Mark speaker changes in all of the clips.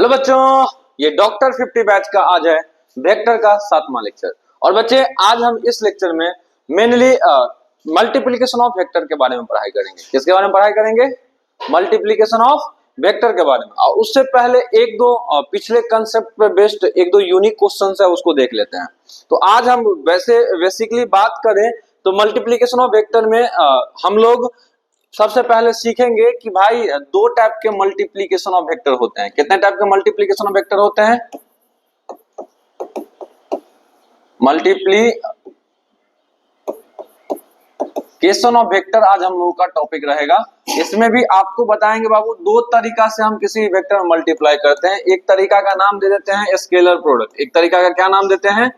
Speaker 1: Hello बच्चों, ये doctor 50 batch का आज है वेक्टर का 7वां लेक्चर। और बच्चे आज हम इस लेक्चर में मेनली मल्टीप्लिकेशन ऑफ वेक्टर के बारे में पढ़ाई करेंगे। किसके बारे में पढ़ाई करेंगे? मल्टीप्लिकेशन ऑफ वेक्टर के बारे में। और उससे पहले एक दो पिछले कंसेप्ट पे बेस्ड एक दो यूनिक क्वेश्चंस है, उसको देख लेते हैं। तो आज हम वैसे बेसिकली बात करें तो मल्टीप्लिकेशन ऑफ वेक्टर में हम लोग सबसे पहले सीखेंगे कि भाई दो टाइप के मल्टीप्लिकेशन ऑफ वेक्टर होते हैं। कितने टाइप के मल्टीप्लिकेशन ऑफ वेक्टर होते हैं? मल्टीप्लिकेशन ऑफ वेक्टर आज हम लोगों का टॉपिक रहेगा। इसमें भी आपको बताएंगे बाबू दो तरीका से हम किसी वेक्टर में मल्टीप्लाई करते हैं। एक तरीका का नाम दे देते हैं स्केलर प्रोडक्ट, एक तरीका का क्या नाम देते हैं?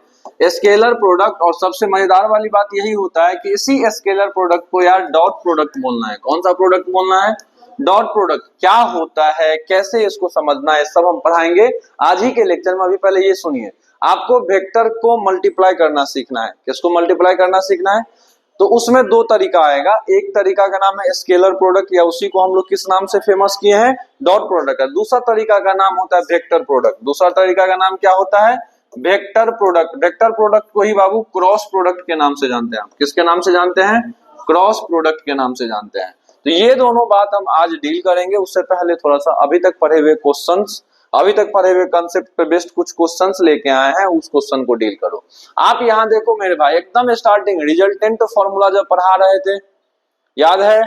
Speaker 1: Scalar product. और सबसे मजेदार वाली बात यही होता है कि इसी स्केलर प्रोडक्ट को यार डॉट प्रोडक्ट बोलना है। कौन सा प्रोडक्ट बोलना है? Dot product. क्या होता है, कैसे इसको समझना है, सब हम पढ़ाएंगे आज ही के लेक्चर में। अभी पहले ये सुनिए, आपको वेक्टर को मल्टीप्लाई करना सीखना है। किसको मल्टीप्लाई करना सीखना है? तो उसमें दो तरीका आएगा। एक तरीका का नाम है स्केलर प्रोडक्ट, या उसी को हम लोग किस नाम से फेमस किए हैं? Dot product. दूसरा तरीका का नाम होता है वेक्टर प्रोडक्ट। दूसरा तरीका का नाम क्या होता है? Vector product. वेक्टर प्रोडक्ट को ही बाबू क्रॉस प्रोडक्ट के नाम से जानते हैं। हम किसके नाम से जानते हैं? क्रॉस प्रोडक्ट के नाम से जानते हैं। तो ये दोनों बात हम आज डील करेंगे। उससे पहले थोड़ा सा अभी तक पढ़े हुए क्वेश्चंस, अभी तक पढ़े हुए कंसेप्ट पे बेस्ड कुछ क्वेश्चंस लेके आए हैं, उस क्वेश्चन को डील करो। आप यहाँ देखो मेरे भाई, एकदम स्टार्टिंग रिजल्टेंट फॉर्मूला जब पढ़ा रहे थे, याद है?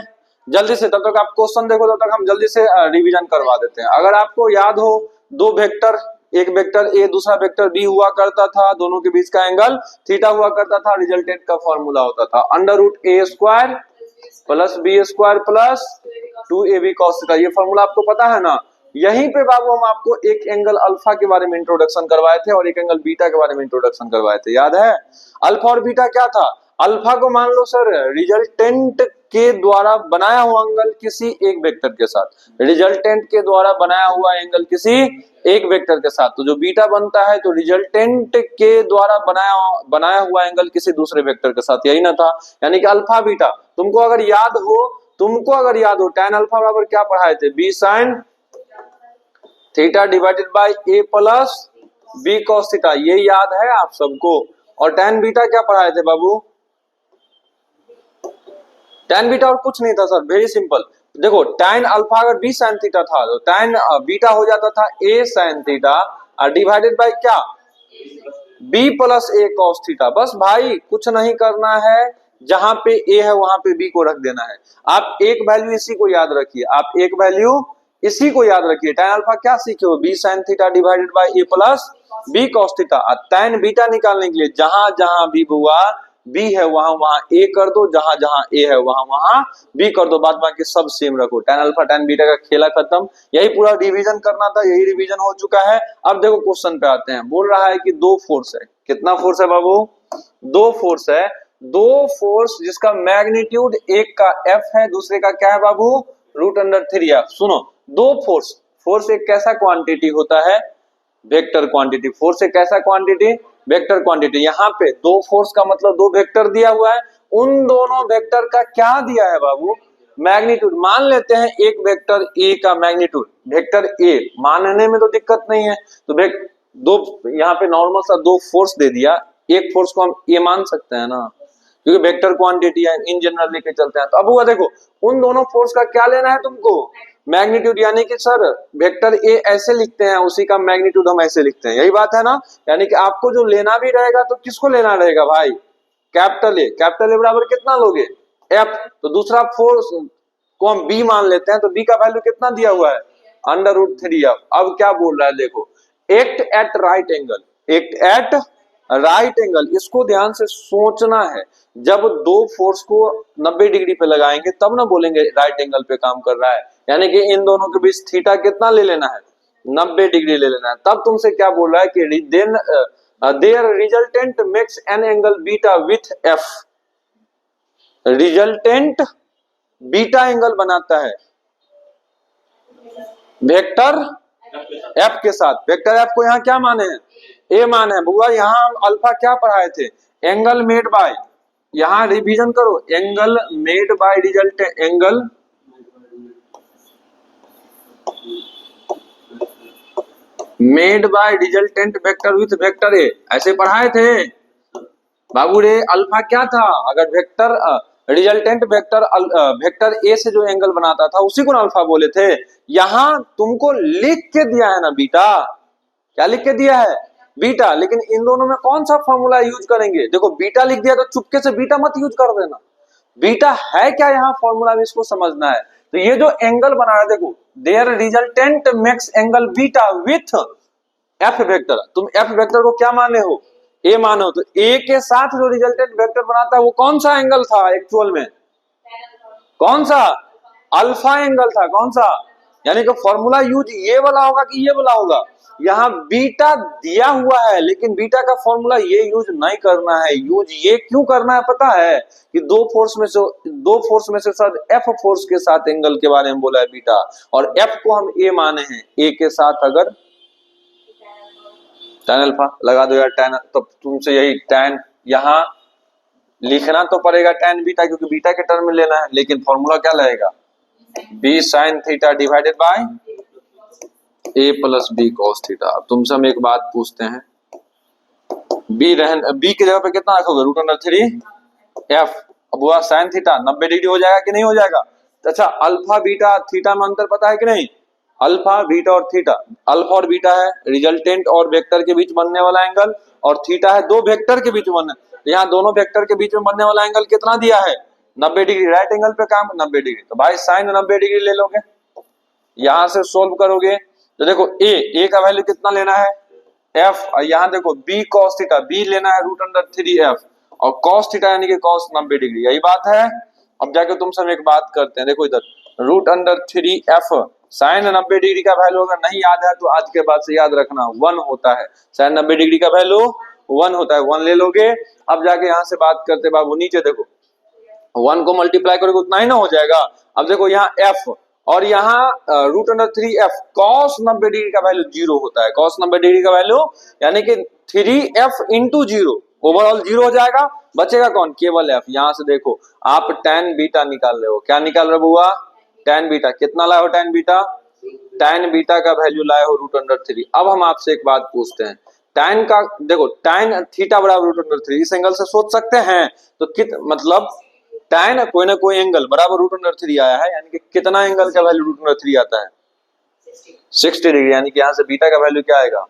Speaker 1: जल्दी से तब तक आप क्वेश्चन देखो, तब तक हम जल्दी से रिवीजन करवा देते हैं। अगर आपको याद हो, दो वेक्टर, एक वेक्टर ए दूसरा वेक्टर बी हुआ करता था, दोनों के बीच का एंगल थीटा हुआ करता था। रिजल्टेंट का फॉर्मूला होता था under root A square plus B square plus 2ab cos theta. ये फॉर्मूला आपको पता है ना? यहीं पे बाबू हम आपको एक एंगल अल्फा के बारे में इंट्रोडक्शन करवाए थे और एक एंगल बीटा के बारे में इंट्रोडक्शन करवाए थे, याद है? अल्फा और बीटा क्या था? अल्फा को मान लो सर रिजल्टेंट के द्वारा बनाया हुआ एंगल किसी एक वेक्टर के साथ, रिजल्टेंट के द्वारा बनाया हुआ एंगल किसी एक वेक्टर के साथ। तो जो बीटा बनता है तो रिजल्टेंट के द्वारा बनाया हुआ एंगल किसी दूसरे वेक्टर के साथ, यही ना था? यानी कि अल्फा बीटा। तुमको अगर याद हो tan अल्फा बराबर क्या पढ़ाए थे? b sin theta divided by a plus b cos theta. ये याद है आप सबको? और tan बीटा क्या पढ़ाए थे बाबू? tan बीटा और कुछ नहीं था सर, वेरी सिंपल। देखो tan अल्फा अगर b sin थीटा था तो tan बीटा हो जाता था a sin theta divided bye क्या? b plus a cos theta. बस भाई कुछ नहीं करना है, जहां पे a है वहां पे b को रख देना है। आप एक वैल्यू इसी को याद रखिए, आप एक वैल्यू इसी को याद रखिए। tan अल्फा क्या सीखे हो? b sin theta divided by a plus b cos theta. tan beta निकालने के लिए जहां जहां b हुआ b है वहां वहां a कर दो, जहां जहां a है वहां वहां b कर दो, बाद बाकी सब सेम रखो। tan अल्फा tan बीटा का खेला खत्म। यही पूरा रिवीजन करना था, यही रिवीजन हो चुका है। अब देखो क्वेश्चन पे आते हैं। बोल रहा है कि दो फोर्स है। कितना फोर्स है बाबू? दो फोर्स है। दो फोर्स जिसका मैग्नीट्यूड एक का f है, दूसरे का क्या है बाबू? √3f। सुनो, दो फोर्स एक कैसा क्वांटिटी होता है? Vector quantity. फोर्स एक कैसा क्वांटिटी? Vector quantity. यहाँ पे दो फोर्स का मतलब दो वेक्टर दिया हुआ है, उन दोनों वेक्टर का क्या दिया है बाबू? मैग्नीट्यूड। मान लेते हैं एक वेक्टर ए का मैग्नीट्यूड, वेक्टर ए मानने में तो दिक्कत नहीं है। तो दो यहाँ पे नॉर्मल सा दो फोर्स दे दिया, एक फोर्स को हम ए मान सकते हैं ना, क्योंकि वेक्टर क्वांटिटी है, इन जनरल लेके चलते हैं। तो अब हुआ देखो, उन दोनों फोर्स का क्या लेना है तुमको? मैग्नीट्यूड। यानी कि सर वेक्टर ए ऐसे लिखते हैं, उसी का मैग्नीट्यूड हम ऐसे लिखते हैं, यही बात है ना? यानी कि आपको जो लेना भी रहेगा तो किसको लेना रहेगा भाई? Capital A. कैपिटल ए बराबर कितना लोगे? एफ। तो दूसरा फोर्स को हम बी मान लेते हैं, तो बी का वैल्यू कितना दिया हुआ है? √3f। अब क्या बोल रहा है देखो, act at right angle. Act at right angle, इसको ध्यान से सोचना है। जब दो फोर्स को 90 डिग्री पे लगाएंगे तब ना बोलेंगे राइट एंगल पे काम कर रहा है। यानी कि इन दोनों के बीच थीटा कितना ले लेना है? 90 डिग्री ले लेना है। तब तुमसे क्या बोल रहा है कि then their resultant makes an angle beta with F. Resultant beta angle बनाता है वेक्टर एफ के साथ। वेक्टर एफ को यहाँ क्या माने हैं? ए माने हैं। बुआ यहाँ हम अल्फा क्या पढ़ाए थे? एंगल मेड बाय, यहाँ रिवीजन करो, angle made by resultant, made by resultant vector with vector A, ऐसे पढ़ाए थे बाबू रे। अल्फा क्या था? अगर vector resultant vector vector A से जो एंगल बनाता था उसी को अल्फा बोले थे। यहां तुमको लिख के दिया है ना बीटा, क्या लिख के दिया है? बीटा। लेकिन इन दोनों में कौन सा फॉर्मूला यूज करेंगे? देखो बीटा लिख दिया तो चुपके से बीटा मत यूज कर देना। बीटा है क्या यहाँ फॉर्मूला में, इसको समझना है। तो ये जो एंगल बना है देखो, their resultant makes angle beta with F vector. तुम एफ वेक्टर को क्या माने हो? ए मानो। तो ए के साथ जो रिजल्टेंट वेक्टर बनाता है वो कौन सा एंगल था एक्चुअल में? कौन सा? अल्फा एंगल था। कौन सा? यानी कि फॉर्मूला यूज ये वाला होगा कि ये वाला होगा? यहाँ बीटा दिया हुआ है लेकिन बीटा का फॉर्मूला ये यूज नहीं करना है। यूज ये क्यों करना है पता है? कि दो फोर्स में से शायद एफ फोर्स के साथ एंगल के बारे में बोला है बीटा, और एफ को हम ए माने हैं। ए के साथ अगर tan अल्फा लगा दो यार, tan, तो तुमसे यही tan यहां लिखना तो पड़ेगा tan बीटा, क्योंकि बीटा के टर्म में लेना है। लेकिन फॉर्मूला क्या लगेगा? b sin theta divided by a plus B cos theta. अब तुमसे हम एक बात पूछते हैं, b की जगह पे कितना रखोगे? √3f। अब हुआ sin थीटा 90 डिग्री हो जाएगा कि नहीं हो जाएगा? अच्छा, अल्फा बीटा थीटा में अंतर पता है कि नहीं? अल्फा बीटा और थीटा, अल्फा और बीटा है रिजल्टेंट और वेक्टर के बीच बनने वाला एंगल, और थीटा है दो वेक्टर के बीच बनने। यहाँ दोनों वेक्टर के बीच में बनने वाला एंगल कितना दिया है? 90 डिग्री। राइट एंगल पे काम 90 डिग्री, तो भाई साइन 90 डिग्री ले लोगे। यहां से सोल्व करोगे तो देखो ए का वैल्यू कितना लेना है? एफ। और यहाँ देखो बी कॉस थीटा, बी लेना है √3f, और कॉस थीटा यानी कि कॉस 90 डिग्री। यही बात है। अब जाके तुमसे हम एक बात करते हैं, देखो इधर √3f साइन 90 डिग्री का वैल्यू अगर नहीं याद है तो आज के बाद से याद रखना 1 होता है। साइन 90 डिग्री का वैल्यू 1 होता है, 1 ले लोगे। अब जाके यहाँ से बात करते बाबू, नीचे देखो 1 को मल्टीप्लाई करोगे उतना ही ना हो जाएगा। अब देखो यहाँ f और यहाँ √3f, cos 90 डिग्री का वैल्यू 0 होता है। cos 90 डिग्री का वैल्यू यानी कि 3f इंटू 0, ओवरऑल 0 हो जाएगा। बचेगा कौन? केवल f। यहाँ से देखो आप tan बीटा निकाल रहे हो। क्या निकाल रहे हो बुआ? tan beta. कितना लाए हो tan बीटा? tan बीटा का वैल्यू लाए हो √3। अब हम आपसे एक बात पूछते हैं, tan का देखो tan थीटा बराबर √3, इस एंगल से सोच सकते हैं तो मतलब tan कोई ना कोई एंगल बराबर √3 आया है, यानी कि कितना एंगल का वैल्यू √3 आता है? 60 डिग्री। यानी कि यहाँ से बीटा का वैल्यू क्या आएगा?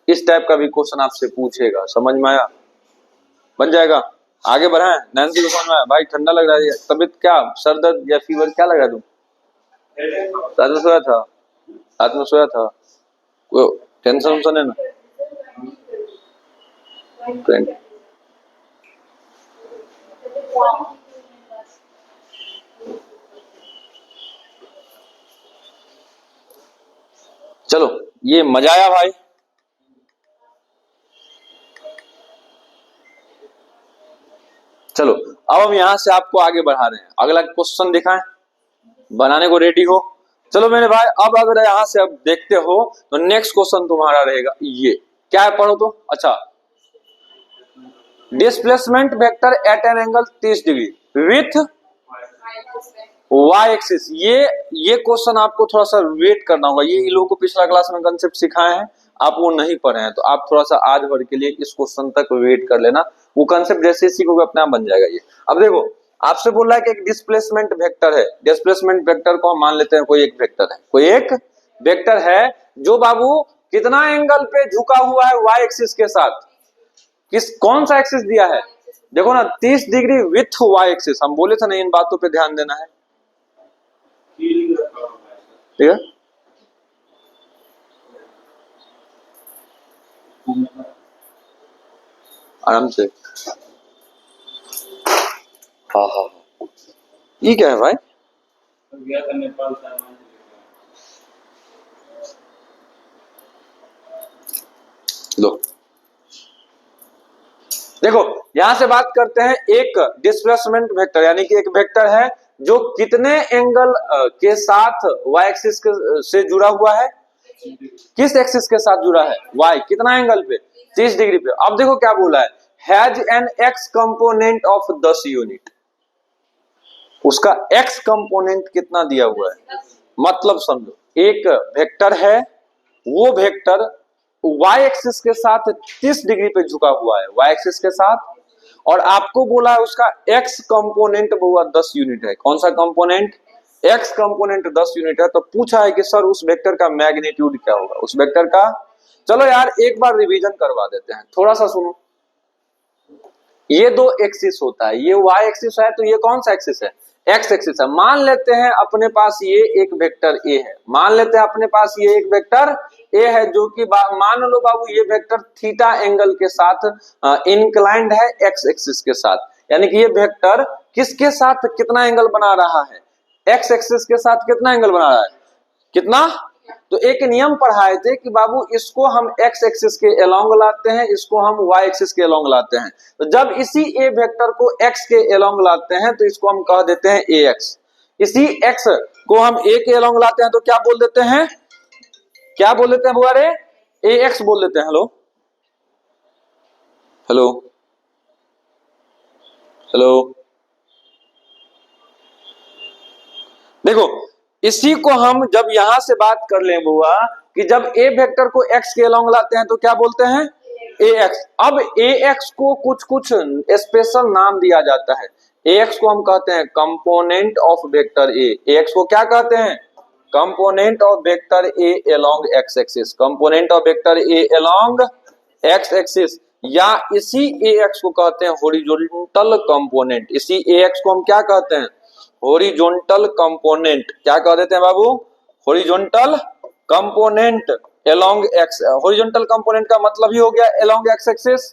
Speaker 1: इस टाइप का भी क्वेश्चन आपसे पूछेगा। समझ में आया? बन जाएगा। आगे बढ़ाएं। नैन्सी को समझ में आया? भाई ठंडा लग रहा है, तबीयत क्या, सर दर्द या फीवर क्या लग रहा है? तुम रात में सोया था? रात में सोया था? कोई टेंशन वेंशन है ना? चलो ये मजा आया भाई। चलो अब हम यहां से आपको आगे बढ़ा रहे हैं। अगला क्वेश्चन दिखाएं, बनाने को रेडी हो? चलो मेरे भाई, अब अगर यहां से अब देखते हो तो नेक्स्ट क्वेश्चन तुम्हारा रहेगा ये क्या है, पढ़ो तो। अच्छा, displacement vector at an angle 30 degree with Y axis. ये क्वेश्चन आपको थोड़ा सा वेट करना होगा। ये इन लोगों को पिछला क्लास में कंसेप्ट सिखाए हैं, आप वो नहीं पढ़े हैं, तो आप थोड़ा सा आज भर के लिए इस क्वेश्चन तक वेट कर लेना। वो कंसेप्ट जैसे सीखोगे अपने आप बन जाएगा ये। अब देखो आपसे बोल रहा है कि एक डिस्प्लेसमेंट वेक्टर है। डिस्प्लेसमेंट वेक्टर को हम मान लेते हैं कोई एक वेक्टर है, कोई एक वेक्टर है जो बाबू कितना एंगल पे झुका हुआ है? वाई एक्सिस के साथ। कौन सा एक्सिस दिया है? देखो ना, 30 डिग्री विथ वाई एक्सिस। हम बोले थे ना, इन बातों पे ध्यान देना है, ठीक है? आराम से। हाँ हाँ, ये क्या है भाई? लो देखो यहां से बात करते हैं एक डिस्प्लेसमेंट वेक्टर, यानी कि एक वेक्टर है जो कितने एंगल के साथ वाई एक्सिस से जुड़ा हुआ है? किस एक्सिस के साथ जुड़ा है? वाई। कितना एंगल पे? 30 डिग्री पे। अब देखो क्या बोला है, has an x component of 10 unit. उसका एक्स कंपोनेंट कितना दिया हुआ है? मतलब समझो, एक वेक्टर है वो वेक्टर y एक्सिस के साथ 30 डिग्री पे झुका हुआ है, y एक्सिस के साथ, और आपको बोला है उसका x कंपोनेंट हुआ 10 यूनिट है। कौन सा कंपोनेंट? x कंपोनेंट 10 यूनिट है। तो पूछा है कि सर उस वेक्टर का मैग्नीट्यूड क्या होगा, उस वेक्टर का। चलो यार एक बार रिवीजन करवा देते हैं, थोड़ा सा सुनो। ये दो एक्सिस होता है, ये y एक्सिस है, तो ये कौन सा एक्सिस है? x एक्सिस है। मान लेते हैं अपने पास ये एक वेक्टर a है, मान लेते हैं अपने पास ये एक वेक्टर a है, जो कि मान लो बाबू ये वेक्टर थीटा एंगल के साथ इंक्लाइंड है x एक्सिस के साथ, यानी कि ये वेक्टर किसके साथ कितना एंगल बना रहा है? x एक्सिस के साथ कितना एंगल बना रहा है? कितना? तो एक नियम पढ़ाए थे कि बाबू इसको हम x एक्सिस के अलोंग लाते हैं, इसको हम y एक्सिस के अलोंग लाते हैं। तो जब इसी a वेक्टर को x के अलोंग लाते हैं तो इसको हम कह देते हैं ax। इसी x को हम a के अलोंग लाते हैं तो क्या बोल देते हैं? क्या बोल देते हैं बुआरे? ax बोल देते हैं। हेलो हेलो हेलो, देखो इसी को हम जब यहां से बात कर लें बुआ कि जब a वेक्टर को x के अलोंग लाते हैं तो क्या बोलते हैं? ax। अब ax को कुछ कुछ स्पेशल नाम दिया जाता है। ax को हम कहते हैं component of vector a। ax को क्या कहते हैं? Component of vector a along x axis, component of vector a along x axis, या इसी ax को कहते हैं हॉरिजॉन्टल कंपोनेंट। इसी ax को हम क्या कहते हैं? Horizontal component. क्या कह देते हैं बाबू? Horizontal component along X. Horizontal component का मतलब ही हो गया अलोंग एक्स एक्सिस।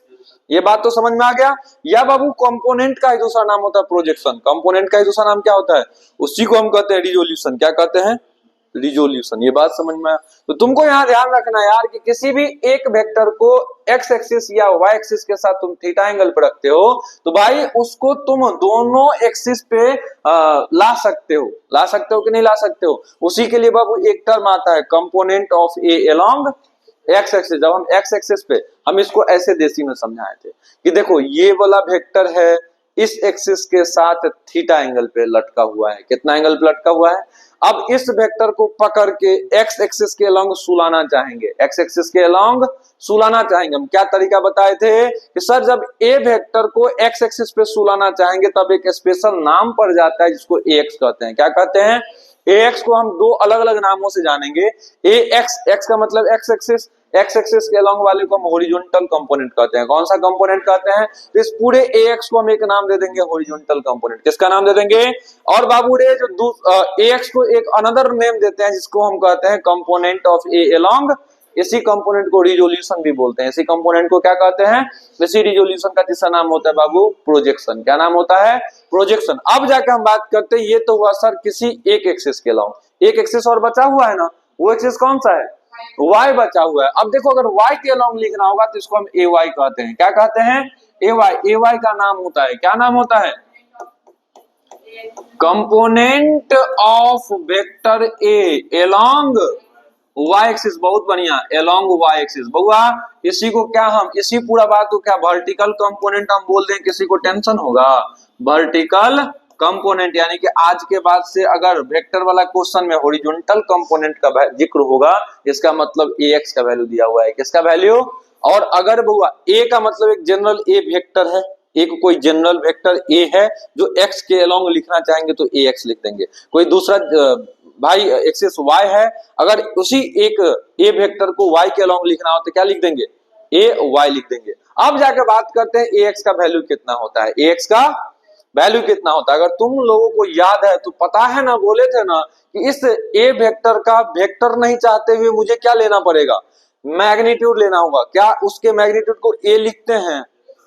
Speaker 1: ये बात तो समझ में आ गया। या बाबू कंपोनेंट का ही दूसरा नाम होता है प्रोजेक्शन। कंपोनेंट का ही दूसरा नाम क्या होता है? उसी को हम कहते हैं रिजोल्यूशन। क्या कहते हैं? रिजोल्यूशन। ये बात समझ में आया। तो तुमको यहाँ ध्यान रखना यार कि किसी भी एक वेक्टर को x एक्सिस या y एक्सिस के साथ तुम थीटा एंगल पर रखते हो तो भाई उसको तुम दोनों एक्सिस पे ला सकते हो कि नहीं ला सकते हो? उसी के लिए बाबू एक टर्म आता है component of a along x axis. जब हम x एक्सिस पे हम इसको ऐसे देसी में समझाए थे कि देखो ये वाला वेक्टर है, इस एक्सिस के साथ थीटा एंगल पे लटका हुआ है। कितना एंगल पे लटका हुआ है? अब इस वेक्टर को पकड़ के एक्स एक्सिस के अलोंग सुलाना चाहेंगे, एक्स एक्सिस के अलोंग सुलाना चाहेंगे। हम क्या तरीका बताए थे कि सर जब ए वेक्टर को एक्स एक्सिस पे सुलाना चाहेंगे तब एक स्पेशल नाम पड़ जाता है जिसको एक्स कहते हैं। क्या कहते हैं? एक्स को हम दो अलग अलग नामों से जानेंगे। ए एक्स, एक्स का मतलब एक्स एक्सिस, एक्स एक्सिस के अलोंग वाले को हम हॉरिजॉन्टल कंपोनेंट कहते हैं। कौन सा कंपोनेंट कहते हैं? तो इस पूरे ax को हम एक नाम दे देंगे हॉरिजॉन्टल कंपोनेंट। किसका नाम दे देंगे? और बाबू रे जो ax को एक अनदर नेम देते हैं जिसको हम कहते हैं कंपोनेंट ऑफ a अलोंग। इसी कंपोनेंट को रिजोल्यूशन भी बोलते हैं। इसी कंपोनेंट को क्या कहते हैं? इसी रिजोल्यूशन का तीसरा नाम होता है बाबू प्रोजेक्शन। क्या नाम होता है? प्रोजेक्शन। अब जाके हम बात करते हैं, ये तो हुआ सर किसी एक एक्सिस के अलोंग। एक एक्सिस और बचा हुआ है ना, वो एक्सिस कौन सा है? y बचा हुआ है। अब देखो अगर y के अलोंग लिखना होगा तो इसको हम ay कहते हैं। क्या कहते हैं? ay का नाम होता है, क्या नाम होता है? Component of vector a along y axis. बहुत बढ़िया, अलोंग y एक्सिस। बहुआ इसी को क्या हम, इसी पूरा बात को क्या वर्टिकल कंपोनेंट हम बोल दें? किसी को टेंशन होगा? Vertical component. यानी कि आज के बाद से अगर वेक्टर वाला क्वेश्चन में हॉरिजॉन्टल कंपोनेंट का जिक्र होगा इसका मतलब ax का वैल्यू दिया हुआ है। किसका वैल्यू? और अगर बहुआ a का मतलब एक जनरल a वेक्टर है, एक कोई जनरल वेक्टर a है जो x के अलोंग लिखना चाहेंगे तो ax लिख देंगे। कोई दूसरा भाई एक्सिस y है, अगर उसी एक a वेक्टर को y के अलोंग लिखना हो तो क्या लिख देंगे? ay लिख देंगे। अब जाकर बात करते हैं ax का वैल्यू कितना होता है। ax का वैल्यू कितना होता है? अगर तुम लोगों को याद है तो पता है ना, बोले थे ना कि इस a वेक्टर का वेक्टर नहीं चाहते हुए मुझे क्या लेना पड़ेगा? मैग्नीट्यूड लेना होगा। क्या उसके मैग्नीट्यूड को a लिखते हैं?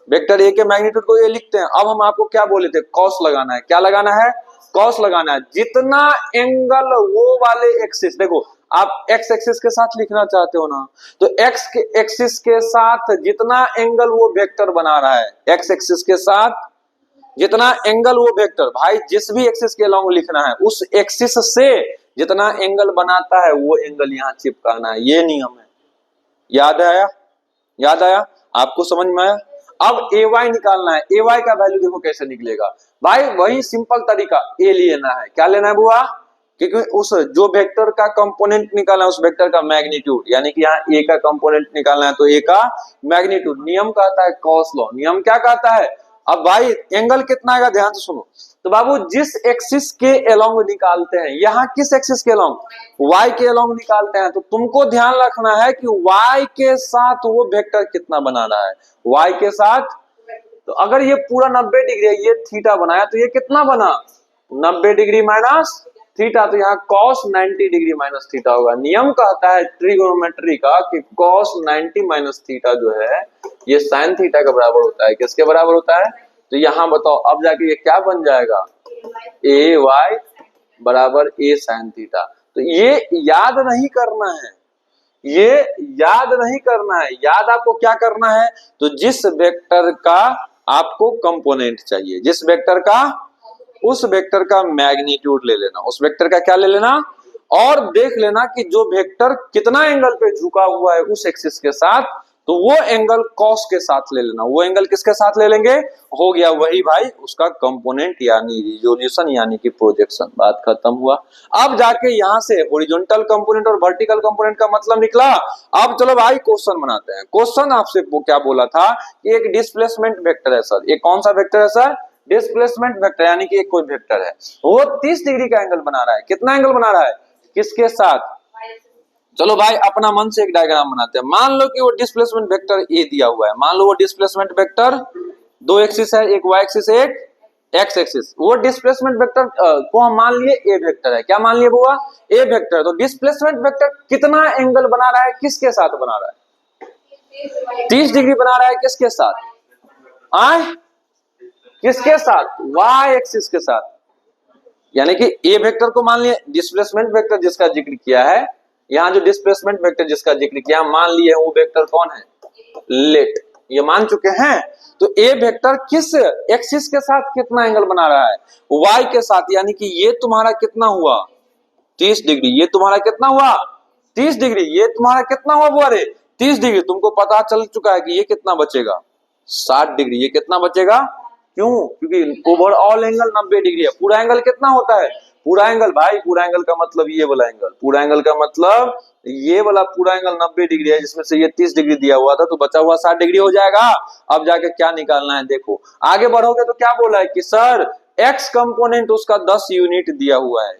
Speaker 1: वेक्टर a के मैग्नीट्यूड को a लिखते हैं। अब हम आपको क्या बोले थे? कॉस लगाना है। क्या लगाना है? कॉस लगाना है। जितना एंगल वो वाले एक्सिस, देखो आप एक्स एक्सिस के साथ लिखना चाहते हो ना, तो एक्स के एक्सिस के साथ जितना एंगल वो वेक्टर बना रहा है, एक्स एक्सिस के साथ जितना एंगल वो वेक्टर भाई जिस भी एक्सिस के अलोंग लिखना है उस एक्सिस से जितना एंगल बनाता है वो एंगल यहाँ चिपकाना है। ये नियम है। याद आया? याद आया? आपको समझ में आया? अब ay निकालना है। ay का वैल्यू देखो कैसे निकलेगा भाई, वही सिंपल तरीका a लेना है। क्या लेना है बुआ? क्योंकि उस जो वेक्टर का कंपोनेंट निकालना है उस वेक्टर का मैग्नीट्यूड, यानी कि यहाँ ए का कंपोनेंट निकालना है तो ए का मैग्नीट्यूड। नियम कहता है कॉस लॉ, नियम क्या कहता है। अब भाई एंगल कितना आएगा ध्यान से सुनो। तो बाबू जिस एक्सिस के अलोंग निकालते हैं, यहाँ किस एक्सिस के अलोंग, वाई के अलोंग निकालते हैं, तो तुमको ध्यान रखना है कि वाई के साथ वो वेक्टर कितना बना रहा है, वाई के साथ। तो अगर ये पूरा 90 डिग्री है, ये थीटा बनाया, तो ये कितना बना 90 डिग्री माइनस थीटा, तो यहाँ cos 90 डिग्री माइनस थीटा होगा। नियम कहता है ट्रिगोनोमेट्री का कि cos 90 माइनस थीटा जो है ये sin थीटा के बराबर होता है। किसके बराबर होता है, तो यहाँ बताओ अब जाके ये क्या बन जाएगा, ए वाई बराबर ए sin थीटा। तो ये याद नहीं करना है, ये याद नहीं करना है, याद आपको क्या करना है, तो जिस वेक्टर का आपको कंपोनेंट चाहिए, जिस वेक्टर का, उस वेक्टर का मैग्नीट्यूड ले लेना, उस वेक्टर का क्या ले लेना, और देख लेना कि जो वेक्टर कितना एंगल पे झुका हुआ है उस एक्सिस के साथ, तो वो एंगल कॉस के साथ ले लेना। वो एंगल किसके साथ ले लेंगे, हो गया वही भाई उसका कंपोनेंट यानी रिजोल्यूशन यानी कि प्रोजेक्शन। बात खत्म हुआ। अब जाके यहां से हॉरिजॉन्टल कंपोनेंट और वर्टिकल कंपोनेंट का मतलब निकला। अब चलो भाई क्वेश्चन बनाते हैं। क्वेश्चन आपसे वो क्या बोला था कि एक डिस्प्लेसमेंट वेक्टर है सर, एक कौन सा वेक्टर है सर, डिस्प्लेसमेंट वेक्टर, यानी कि एक कोई वेक्टर है वो 30 डिग्री का एंगल बना रहा है। कितना एंगल बना रहा है, किसके साथ, चलो भाई अपना मन से एक डायग्राम बनाते हैं। मान लो कि वो डिस्प्लेसमेंट वेक्टर ए दिया हुआ है, मान लो वो डिस्प्लेसमेंट वेक्टर दो एक्सिस है, एक वाई एक्सिस एक एक्स एक्सिस। वो डिस्प्लेसमेंट वेक्टर को हम मान लिए ए वेक्टर है, क्या मान लिए बुआ, ए वेक्टर। तो डिस्प्लेसमेंट वेक्टर कितना एंगल बना रहा है, किसके साथ बना रहा है, 30 डिग्री बना रहा है, किसके साथ, आए किसके साथ, वाई एक्सिस के साथ। यानी कि ए वेक्टर को मान लिए डिस्प्लेसमेंट वेक्टर जिसका जिक्र किया है, यहाँ जो डिस्प्लेसमेंट वेक्टर जिसका जिक्र किया मान लिए वो वेक्टर कौन है, लेट, ये मान चुके हैं। तो ए वेक्टर किस एक्सिस के साथ कितना एंगल बना रहा है, वाई के साथ। यानी कि ये तुम्हारा कितना हुआ 30 डिग्री, ये तुम्हारा कितना हुआ 30 डिग्री, ये तुम्हारा कितना हुआ वो, अरे 30 डिग्री। तुमको पता चल चुका है कि ये कितना बचेगा 60 डिग्री, ये कितना बचेगा, क्यों, क्योंकि ओवरऑल एंगल 90 डिग्री है। पूरा एंगल कितना होता है, पूरा एंगल भाई, पूरा एंगल का मतलब ये वाला एंगल, पूरा एंगल का मतलब ये वाला पूरा एंगल 90 डिग्री है, जिसमें से ये 30 डिग्री दिया हुआ था, तो बचा हुआ 60 डिग्री हो जाएगा। अब जाके क्या निकालना है, देखो आगे बढ़ोगे तो क्या बोला है कि सर एक्स कंपोनेंट उसका 10 यूनिट दिया हुआ है।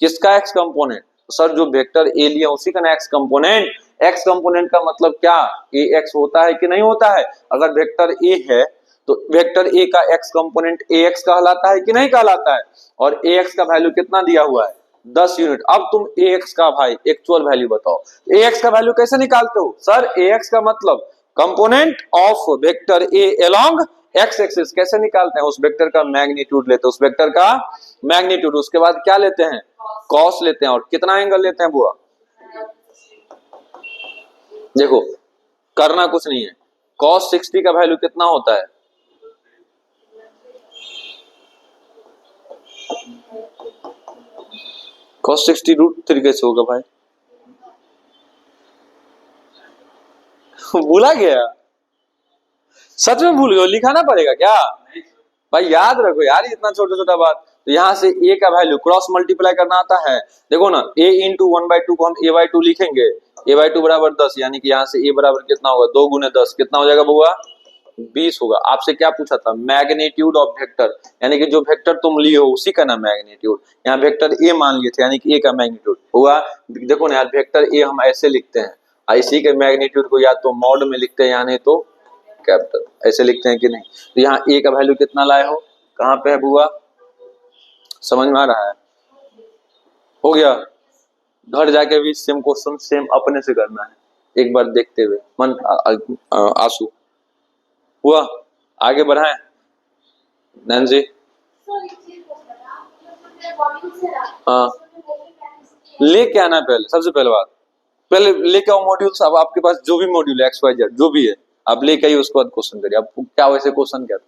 Speaker 1: किसका एक्स कंपोनेंट, सर जो वेक्टर ए लिया उसी का ना एक्स कंपोनेंट। एक्स कंपोनेंट का मतलब क्या, ए एक्स होता है कि नहीं होता है। अगर वेक्टर ए है तो वेक्टर ए का एक्स कंपोनेंट ए एक्स कहलाता है कि नहीं कहलाता है। और ए एक्स का वैल्यू कितना दिया हुआ है 10 यूनिट। अब तुम ए एक्स का भाई एक्चुअल वैल्यू बताओ, ए एक्स का वैल्यू कैसे निकालते हो, सर ए एक्स का मतलब component of vector a along x axis. कैसे निकालते हैं, उस वेक्टर का मैग्नीट्यूड लेते हैं, उस वेक्टर का मैग्नीट्यूड, उसके बाद क्या लेते हैं, कॉस लेते हैं, और कितना एंगल लेते हैं बुआ, देखो करना कुछ नहीं है। cos 60 का वैल्यू कितना होता है, cos 60 √3 कैसे होगा भाई भूला गया, सच में भूल गए, लिखाना पड़ेगा क्या भाई, याद रखो यार इतना छोटा छोटा बात। तो यहाँ से a का वैल्यू क्रॉस मल्टीप्लाई करना आता है, देखो ना a इंटू 1/2 को हम a/2 लिखेंगे, a/2 बराबर 10, यानी कि यहाँ से a बराबर कितना होगा 2 गुने 10, कितना हो जाएगा बुआ 20 होगा। आपसे क्या पूछा था, मैग्नीट्यूड ऑफ वेक्टर, यानी कि जो वेक्टर तुम लिए हो उसी का नाम मैग्नीट्यूड। यहाँ वेक्टर ए मान लिए थे, यानी कि ए का मैग्नीट्यूड हुआ। देखो ना यार वेक्टर ए हम ऐसे लिखते हैं, इसी के मैग्नीट्यूड को या तो मॉड में लिखते हैं या नहीं तो कैपिटल, ऐसे लिखते हैं कि नहीं। तो यहाँ ए का वैल्यू कितना लाए हो, कहाँ पे है बुआ, समझ में आ रहा है, हो गया। घर जाके भी सेम क्वेश्चन सेम अपने से करना है, एक बार देखते हुए मन आंसू हुआ। आगे बढ़ाएं नैन्सी, हाँ लेके आना पहले, सबसे पहले बात पहले लेके आओ मॉड्यूल्स। अब आपके पास जो भी मॉड्यूल है XYZ जो भी है आप लेके आइए, उसके बाद क्वेश्चन करिए। आप क्या वैसे क्वेश्चन क्या था,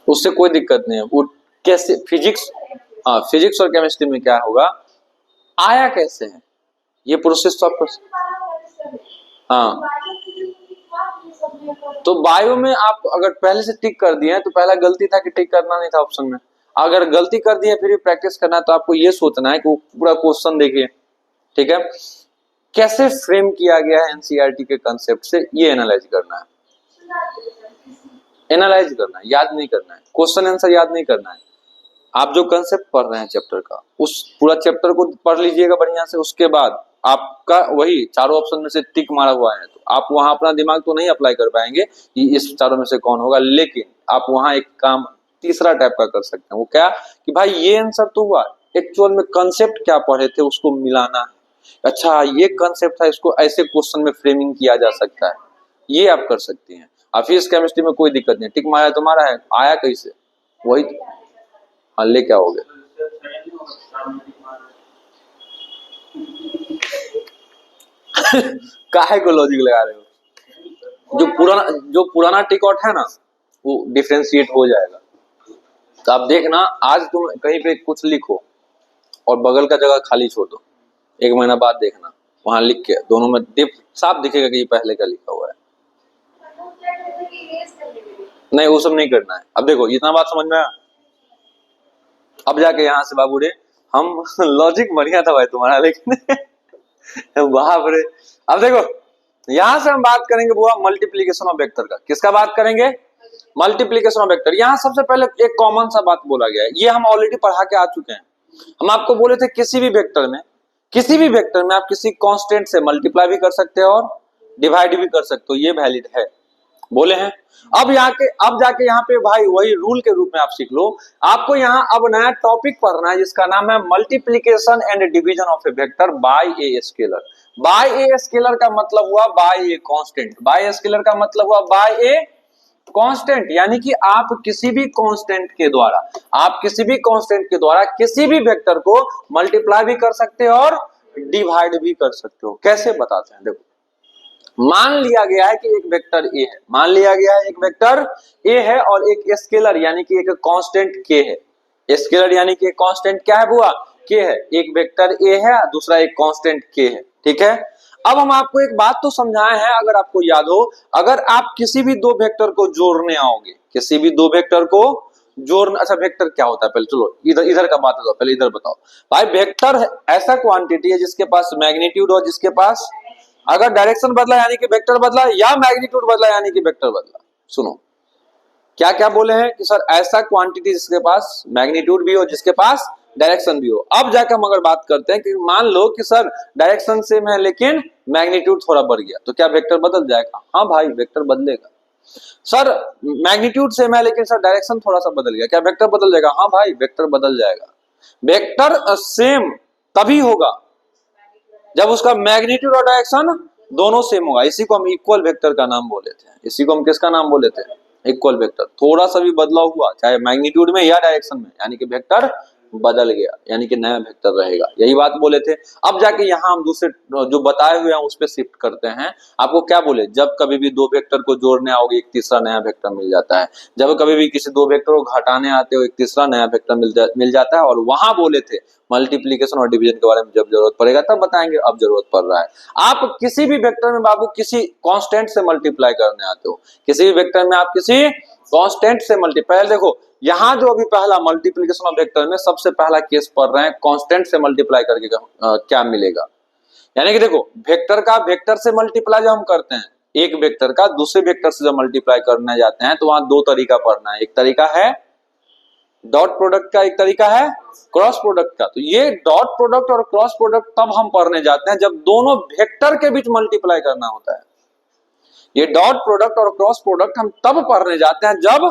Speaker 1: उससे कोई दिक्कत नहीं है। वो कैसे फिजिक्स, हाँ फिजिक्स और केमिस्ट्री में क्या होगा, आया कैसे है ये प्रोसेस तो आपको, हाँ तो बायो में आप अगर पहले से टिक कर दिए हैं तो पहला गलती था कि टिक करना नहीं था ऑप्शन में। अगर गलती कर दिए फिर भी प्रैक्टिस करना है तो आपको ये सोचना है कि वो पूरा क्वेश्चन देखिए, ठीक है, कैसे फ्रेम किया गया है एनसीईआरटी के कंसेप्ट से, ये एनालाइज करना है। एनालाइज करना है, याद नहीं करना है, क्वेश्चन आंसर याद नहीं करना है। आप जो कंसेप्ट पढ़ रहे हैं चैप्टर का, उस पूरा चैप्टर को पढ़ लीजिएगा बढ़िया से। उसके बाद आपका वही चारों ऑप्शन में से टिक मारा हुआ है तो आप वहां अपना दिमाग तो नहीं अप्लाई कर पाएंगे कि इस चारों में से कौन होगा, लेकिन आप वहां एक काम तीसरा टाइप का कर सकते हैं। वो क्या कि भाई ये आंसर तो हुआ, एक्चुअल में कंसेप्ट क्या पढ़े थे उसको मिलाना है। अच्छा ये कंसेप्ट था, इसको ऐसे क्वेश्चन में फ्रेमिंग किया जा सकता है, ये आप कर सकती हैं। फिजिक्स केमिस्ट्री में कोई दिक्कत नहीं, टिक मारा तुम्हारा है, आया कैसे वही हल्ले क्या हो गए। काहे को लॉजिक लगा रहे हो, जो पुराना टिकट है ना वो डिफरेंशिएट हो जाएगा। तो आप देखना, आज तुम कहीं पे कुछ लिखो और बगल का जगह खाली छोड़ दो, 1 महीना बाद देखना वहां लिख के दोनों में साफ दिखेगा कि ये पहले का लिखा हुआ है। नहीं वो सब नहीं करना है। अब देखो इतना बात समझ में आया, अब जाके यहाँ से बाबू रे हम लॉजिक बढ़िया था भाई तुम्हारा, लेकिन बाप रे। अब देखो यहां से हम बात करेंगे बुआ मल्टीप्लीकेशन ऑफ वेक्टर का। किसका बात करेंगे? Multiplication of vector. यहाँ सबसे पहले एक कॉमन सा बात बोला गया है, ये हम ऑलरेडी पढ़ा के आ चुके हैं। हम आपको बोले थे किसी भी वेक्टर में आप किसी कांस्टेंट से मल्टीप्लाई भी कर सकते हो और डिवाइड भी कर सकते हो, ये वैलिड है, बोले हैं। अब जाके यहाँ पे भाई वही रूल के रूप में आप सीख लो। आपको यहाँ अब नया टॉपिक पढ़ना है जिसका नाम है multiplication and division of a vector by a scalar. By a scalar का मतलब हुआ by a constant, by a scalar का मतलब हुआ बाय ए कांस्टेंट, यानी कि आप किसी भी कांस्टेंट के द्वारा किसी भी वेक्टर को मल्टीप्लाई भी कर सकते हो और डिवाइड भी कर सकते हो। कैसे बताते हैं, देखो मान लिया गया है कि एक वेक्टर ए है, मान लिया गया है एक वेक्टर ए है और एक स्केलर यानी कि एक कांस्टेंट के है। स्केलर यानी कि एक कांस्टेंट क्या है बुआ? के है। एक वेक्टर ए है, दूसरा एक कांस्टेंट के है, ठीक है। अब हम आपको एक बात तो समझाए हैं, अगर आपको याद हो, अगर आप किसी भी दो वेक्टर को जोड़ने आओगे, किसी भी दो वेक्टर को जोड़ना, अच्छा वेक्टर क्या होता है पहले चलो इधर का बात है, पहले इधर बताओ भाई। वेक्टर ऐसा क्वांटिटी है जिसके पास मैग्नीट्यूड और जिसके पास अगर डायरेक्शन बदला यानी कि वेक्टर बदला, या मैग्नीट्यूड बदला यानी कि वेक्टर बदला। सुनो क्या क्या बोले हैं कि सर ऐसा क्वांटिटी जिसके पास मैग्नीट्यूड भी हो, जिसके पास डायरेक्शन भी हो। अब जाकर हम अगर बात करते हैं कि मान लो कि सर डायरेक्शन सेम है लेकिन मैग्नीट्यूड थोड़ा बढ़ गया, तो क्या वेक्टर बदल जाएगा? हाँ भाई वेक्टर बदलेगा। सर मैग्नीट्यूड सेम है लेकिन सर डायरेक्शन थोड़ा सा बदल गया, क्या वेक्टर बदल जाएगा? हाँ भाई वेक्टर बदल जाएगा। वेक्टर सेम तभी होगा जब उसका मैग्नीट्यूड और डायरेक्शन दोनों सेम होगा। इसी को हम इक्वल वेक्टर का नाम बोले थे। इसी को हम किसका नाम बोले थे? Equal vector. थोड़ा सा भी बदलाव हुआ चाहे मैग्नीट्यूड में या डायरेक्शन में, यानी कि वेक्टर बदल गया, यानी कि नया वेक्टर रहेगा, यही बात बोले थे। अब जाके यहाँ हम दूसरे जो बताए हुए हैं उस पर शिफ्ट करते हैं। आपको क्या बोले, जब कभी भी दो वेक्टर को जोड़ने आओगे एक तीसरा नया वेक्टर मिल जाता है। जब कभी भी किसी दो वेक्टर को घटाने आते हो एक तीसरा नया वेक्टर मिल जाता है। और वहां बोले थे मल्टीप्लीकेशन और डिवीजन के बारे में जब जरूरत पड़ेगा तब बताएंगे, अब जरूरत पड़ रहा है। आप किसी भी वेक्टर में बाबू किसी कांस्टेंट से मल्टीप्लाई करने आते हो, किसी भी वेक्टर में आप किसी कांस्टेंट से मल्टीप्लाई, देखो यहाँ जो अभी पहला मल्टीप्लीकेशन ऑफ वेक्टर में सबसे पहला केस पढ़ रहे हैं, कांस्टेंट से मल्टीप्लाई करके क्या मिलेगा। यानी कि देखो वेक्टर से मल्टीप्लाई जो हम करते हैं, एक वेक्टर का दूसरे वेक्टर से जब मल्टीप्लाई करने जाते हैं तो वहां दो तरीका पढ़ना है। एक तरीका है डॉट प्रोडक्ट का, एक तरीका है क्रॉस प्रोडक्ट का। तो ये डॉट प्रोडक्ट और क्रॉस प्रोडक्ट तब हम पढ़ने जाते हैं जब दोनों वेक्टर के बीच मल्टीप्लाई करना होता है। ये डॉट प्रोडक्ट और क्रॉस प्रोडक्ट हम तब पढ़ने जाते हैं जब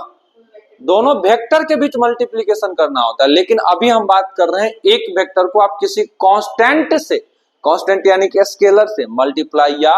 Speaker 1: दोनों वेक्टर के बीच मल्टीप्लिकेशन करना होता है। लेकिन अभी हम बात कर रहे हैं एक वेक्टर को आप किसी कांस्टेंट से, कांस्टेंट यानी कि स्केलर से मल्टीप्लाई या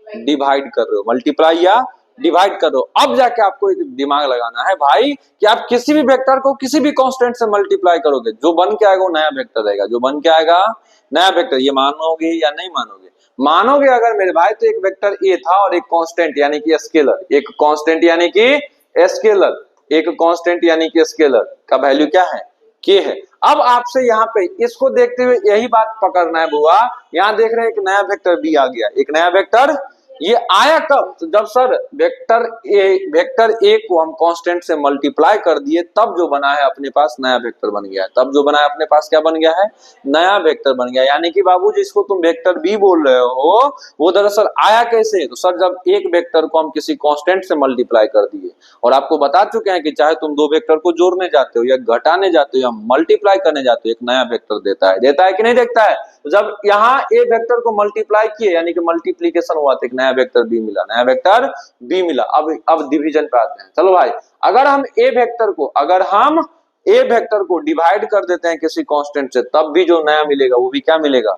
Speaker 1: डिवाइड कर रहे हो, मल्टीप्लाई या डिवाइड कर रहे हो। अब जाके आपको एक दिमाग लगाना है भाई कि आप किसी भी वेक्टर को किसी भी कांस्टेंट से मल्टीप्लाई करोगे, जो बन के आएगा वो नया वेक्टर रहेगा, जो बन के आएगा नया वेक्टर। ये मानोगे या नहीं मानोगे? मानोगे अगर मेरे भाई, तो एक वेक्टर ए था और एक कांस्टेंट यानी कि स्केलर, एक कांस्टेंट यानी कि स्केलर, एक कांस्टेंट यानी कि स्केलर का वैल्यू क्या है? के है। अब आपसे यहाँ पे इसको देखते हुए यही बात पकड़ना है बुआ, यहाँ देख रहे हैं एक नया वेक्टर बी आ गया, एक नया वेक्टर ये आया कब? तो जब सर वेक्टर ए को हम कांस्टेंट से मल्टीप्लाई कर दिए तब जो बना है अपने पास नया वेक्टर बन गया है। तब जो बना है अपने पास क्या बन गया है? नया वेक्टर बन गया। यानी कि बाबू जिसको तुम वेक्टर बी बोल रहे हो वो दरअसल आया कैसे? तो सर जब एक वेक्टर को हम किसी कांस्टेंट से मल्टीप्लाई कर दिए, और आपको बता चुके हैं कि चाहे तुम दो वेक्टर को जोड़ने जाते हो या घटाने जाते हो या मल्टीप्लाई करने जाते हो, एक नया वेक्टर देता है कि नहीं देता है? तो जब यहाँ ए वेक्टर को मल्टीप्लाई किए यानी कि मल्टीप्लीकेशन हुआ तो एक नया वेक्टर बी मिला, नया वेक्टर बी मिला। अब डिवीजन पे आते हैं। चलो भाई, अगर हम ए वेक्टर को डिवाइड कर देते हैं किसी कांस्टेंट से, तब भी जो नया मिलेगा वो भी क्या मिलेगा?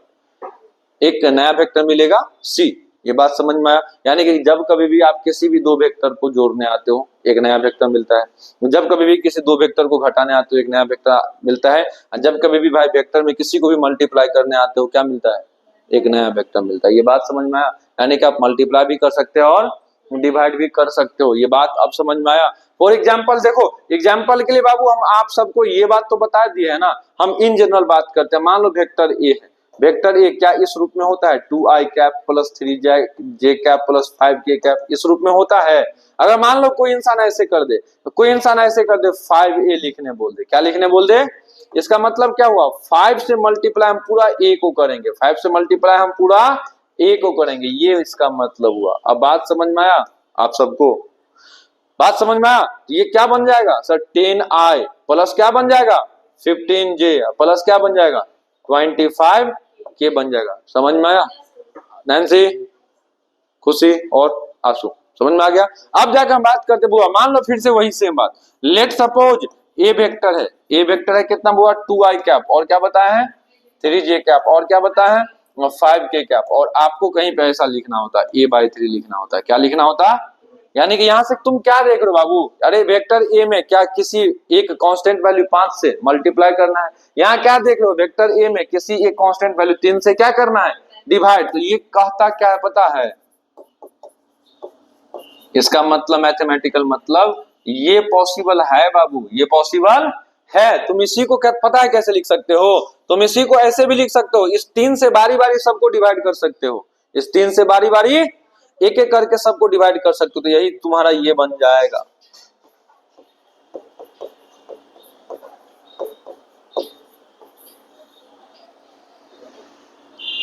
Speaker 1: एक नया वेक्टर मिलेगा सी। ये बात समझ में आया? यानी कि जब कभी भी आप किसी भी दो वेक्टर को जोड़ने आते हो एक नया वेक्टर मिलता है, जब कभी भी किसी दो वेक्टर को घटाने आते हो एक नया वेक्टर मिलता है, जब कभी भी भाई वेक्टर में किसी को भी मल्टीप्लाई करने आते हो क्या मिलता है? एक नया वेक्टर मिलता है। ये बात समझ में आया? यानी कि आप मल्टीप्लाई भी कर सकते हो और डिवाइड भी कर सकते हो। ये बात अब समझ में आया? फॉर एग्जाम्पल देखो, एग्जाम्पल के लिए बाबू हम आप सबको ये बात तो बता दिए है ना, हम इन जनरल बात करते हैं। मान लो वेक्टर ए है, वेक्टर ए क्या इस रूप में होता है? 2i cap plus 3j cap plus 5k cap, इस रूप में होता है। अगर मान लो कोई इंसान ऐसे कर दे, तो कोई इंसान ऐसे कर दे 5a लिखने बोल दे, क्या लिखने बोल दे? इसका मतलब क्या हुआ? 5 से मल्टीप्लाई हम पूरा a को करेंगे, 5 से मल्टीप्लाई हम पूरा a को करेंगे, ये इसका मतलब हुआ। अब बात समझ में आया आप सबको? बात समझ में आया? ये क्या बन जाएगा सर? 10i प्लस क्या बन जाएगा? 15j प्लस क्या बन जाएगा? 25k बन जाएगा। समझ में आया? नैन्सी, खुशी और आंसू, समझ में आ गया? अब जाकर हम बात करते बुआ, मान लो फिर से वही सेम बात। लेट सपोज ए वेक्टर है, ए वेक्टर है कितना बुआ? 2i कैप, और क्या बताया है? 3j कैप, और क्या बताया है? 5k cap. और आपको कहीं पे ऐसा लिखना होता है a/3 लिखना होता है। क्या लिखना होता है? यानी कि यहां से तुम क्या देख रहे हो बाबू? अरे वेक्टर ए में क्या किसी एक कांस्टेंट वैल्यू 5 से मल्टीप्लाई करना है। यहाँ क्या देख रहे हो? वेक्टर ए में किसी एक कांस्टेंट वैल्यू 3 से क्या करना है? डिवाइड। तो ये कहता क्या है पता है? इसका मतलब मैथमेटिकल मतलब ये पॉसिबल है बाबू, ये पॉसिबल है। तुम इसी को क्या पता है कैसे लिख सकते हो? तुम इसी को ऐसे भी लिख सकते हो, इस 3 से बारी बारी सबको डिवाइड कर सकते हो, इस 3 से बारी बारी एक एक करके सबको डिवाइड कर सकते हो। तो यही तुम्हारा ये बन जाएगा।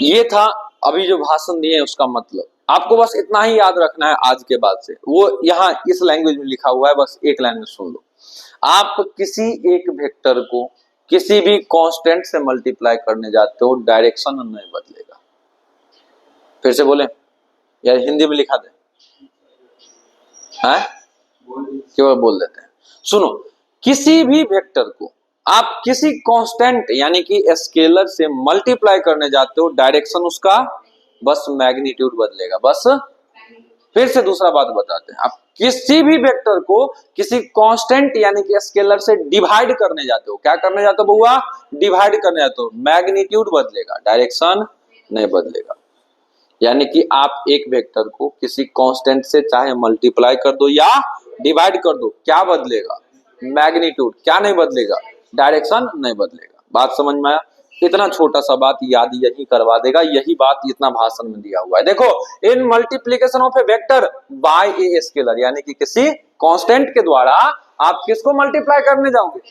Speaker 1: ये था अभी जो भाषण दिए उसका मतलब। आपको बस इतना ही याद रखना है आज के बाद से, वो यहाँ इस लैंग्वेज में लिखा हुआ है, बस एक लाइन में सुन लो। आप किसी एक वेक्टर को किसी भी कांस्टेंट से मल्टीप्लाई करने जाते हो, डायरेक्शन नहीं बदलेगा। फिर से बोले या हिंदी में लिखा दे? क्यों बोल देते हैं? सुनो, किसी भी वेक्टर को आप किसी कांस्टेंट यानी कि स्केलर से मल्टीप्लाई करने जाते हो, डायरेक्शन उसका बस मैग्नीट्यूड बदलेगा, बस। फिर से दूसरा बात बताते हैं, आप किसी भी वेक्टर को किसी कांस्टेंट यानी कि स्केलर से डिवाइड करने जाते हो, क्या करने जाते हो बुआ? डिवाइड करने जाते हो, मैग्नीट्यूड बदलेगा, डायरेक्शन नहीं बदलेगा। यानी कि आप एक वेक्टर को किसी कांस्टेंट से चाहे मल्टीप्लाई कर दो या डिवाइड कर दो, क्या बदलेगा? मैग्नीट्यूड। क्या नहीं बदलेगा? डायरेक्शन नहीं बदलेगा। बात समझ में आया? इतना छोटा सा बात याद यही करवा देगा, यही बात इतना भाषण में दिया हुआ है। देखो, in multiplication of a vector by a scalar, यानी कि किसी कांस्टेंट के द्वारा आप किसको मल्टीप्लाई करने जाओगे?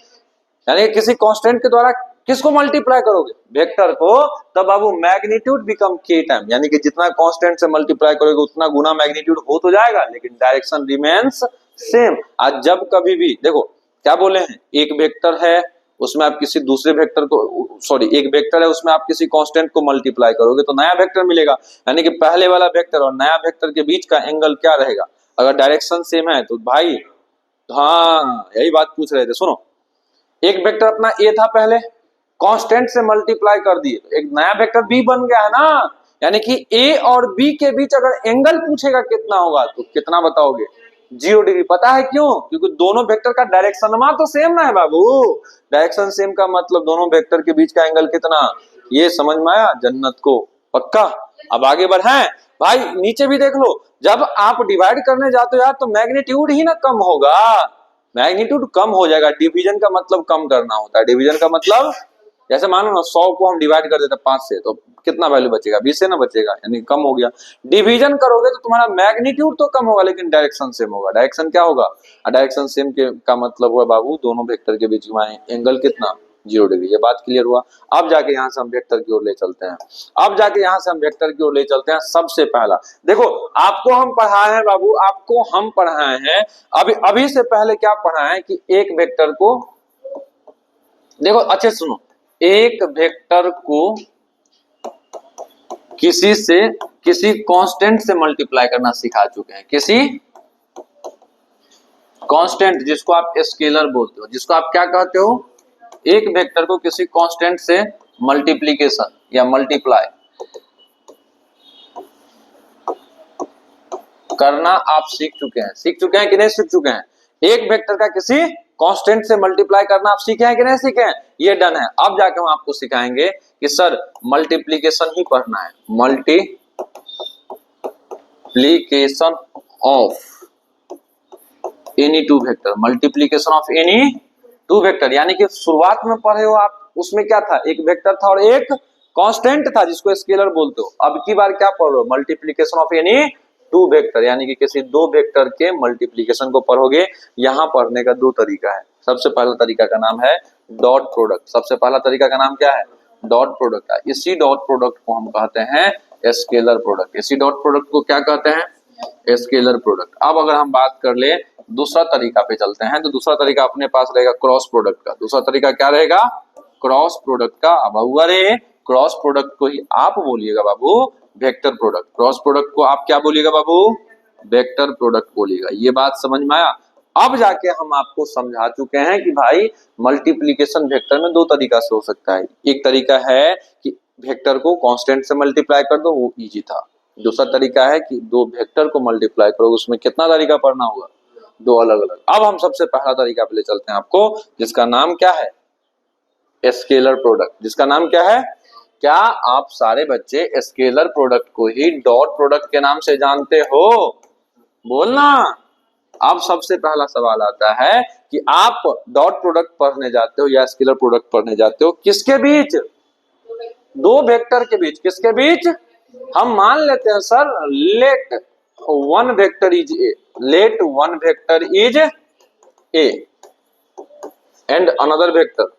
Speaker 1: यानी किसी कांस्टेंट के द्वारा किसको मल्टीप्लाई करोगे? वेक्टर को। तब बाबू मैग्नीट्यूड बिकम k टाइम, यानी कि जितना कांस्टेंट से मल्टीप्लाई करोगे उतना गुना मैग्नीट्यूड हो तो जाएगा, लेकिन डायरेक्शन रिमेन्स सेम। आज जब कभी भी देखो क्या बोले हैं, एक वेक्टर है उसमें आप किसी दूसरे वेक्टर को, सॉरी एक वेक्टर है उसमें आप किसी कांस्टेंट को मल्टीप्लाई करोगे तो नया वेक्टर मिलेगा। यानी कि पहले वाला वेक्टर और नया वेक्टर के बीच का एंगल क्या रहेगा? अगर डायरेक्शन सेम है तो भाई, हाँ यही बात पूछ रहे थे। सुनो, एक वेक्टर अपना ए था, पहले कांस्टेंट से मल्टीप्लाई कर दिए तो एक नया वेक्टर बी बन गया है ना। यानी कि ए और बी के बीच अगर एंगल पूछेगा कितना होगा तो कितना बताओगे? 0 डिग्री। पता है क्यों? क्योंकि दोनों वेक्टर का डायरेक्शन तो सेम ना है बाबू। डायरेक्शन सेम का मतलब दोनों वेक्टर के बीच का एंगल कितना? ये समझ में आया? जन्नत को पक्का। अब आगे बढ़े भाई, नीचे भी देख लो, जब आप डिवाइड करने जाते हो यार तो मैग्नीट्यूड ही ना कम होगा, मैग्नीट्यूड कम हो जाएगा। डिवीजन का मतलब कम करना होता है, डिवीजन का मतलब जैसे मानो ना 100 को हम डिवाइड कर देते 5 से, तो कितना वैल्यू बचेगा? 20 से ना बचेगा, यानी कम हो गया। डिवीजन करोगे तो तुम्हारा मैग्नीट्यूड तो कम होगा लेकिन डायरेक्शन सेम होगा। डायरेक्शन क्या होगा? डायरेक्शन सेम के का मतलब हुआ बाबू दोनों वेक्टर के बीच में एंगल कितना? 0 डिग्री। ये बात क्लियर हुआ। अब जाके यहाँ से हम वेक्टर की ओर ले चलते हैं। अब जाके यहाँ से हम वेक्टर की ओर ले चलते हैं। सबसे पहला देखो, आपको हम पढ़ाए हैं बाबू, आपको हम पढ़ाए हैं अभी से पहले क्या पढ़ाए हैं कि एक वेक्टर को, देखो अच्छे सुनो, एक वेक्टर को किसी कांस्टेंट से मल्टीप्लाई करना सिखा चुके हैं। किसी कांस्टेंट, जिसको आप स्केलर बोलते हो, जिसको आप क्या कहते हो? एक वेक्टर को किसी कांस्टेंट से मल्टीप्लिकेशन या मल्टीप्लाई करना आप सीख चुके हैं। सीख चुके हैं कि नहीं सीख चुके हैं? एक वेक्टर का किसी कांस्टेंट से मल्टीप्लाई करना आप सीखे हैं कि नहीं सीखे हैं? ये डन है। अब जाके हम आपको सिखाएंगे कि सर मल्टीप्लिकेशन ही पढ़ना है। Multiplication of any two vector, multiplication of any two vector, यानी कि शुरुआत में पढ़े हो आप, उसमें क्या था? एक वेक्टर था और एक कांस्टेंट था जिसको स्केलर बोलते हो। अब की बार क्या पढ़ रहे हो? Multiplication of any two vector, यानी कि किसी दो वेक्टर के मल्टीप्लिकेशन को पढ़ोगे। यहाँ पढ़ने का दो तरीका है। सबसे पहला तरीका का नाम है डॉट प्रोडक्ट। सबसे पहला तरीका का नाम क्या है? डॉट प्रोडक्ट है। इसी डॉट प्रोडक्ट को हम कहते हैं स्केलर प्रोडक्ट। इसी डॉट प्रोडक्ट को क्या कहते हैं? Scalar product. अब अगर हम बात कर ले दूसरा तरीका पे चलते हैं, तो दूसरा तरीका अपने पास रहेगा क्रॉस प्रोडक्ट का। दूसरा तरीका क्या रहेगा? क्रॉस प्रोडक्ट का। अब अरे क्रॉस प्रोडक्ट को ही आप बोलिएगा बाबू वेक्टर प्रोडक्ट। क्रॉस प्रोडक्ट को आप क्या बोलिएगा बाबू? वेक्टर प्रोडक्ट बोलिएगा। ये बात समझ में आया? अब जाके हम आपको समझा चुके हैं कि भाई मल्टीप्लिकेशन वेक्टर में दो तरीका से हो सकता है। एक तरीका है कि वेक्टर को कांस्टेंट से मल्टीप्लाई कर दो, वो इजी था। दूसरा तरीका है कि दो वेक्टर को मल्टीप्लाई करो, उसमें कितना तरीका पढ़ना होगा? दो अलग अलग। अब हम सबसे पहला तरीका पे ले चलते हैं आपको, जिसका नाम क्या है? Scalar product. जिसका नाम क्या है? क्या आप सारे बच्चे स्केलर प्रोडक्ट को ही डॉट प्रोडक्ट के नाम से जानते हो? बोलना। अब सबसे पहला सवाल आता है कि आप डॉट प्रोडक्ट पढ़ने जाते हो या स्केलर प्रोडक्ट पढ़ने जाते हो किसके बीच? दो वेक्टर के बीच। किसके बीच? हम मान लेते हैं sir let one vector is A, let one vector is A and another vector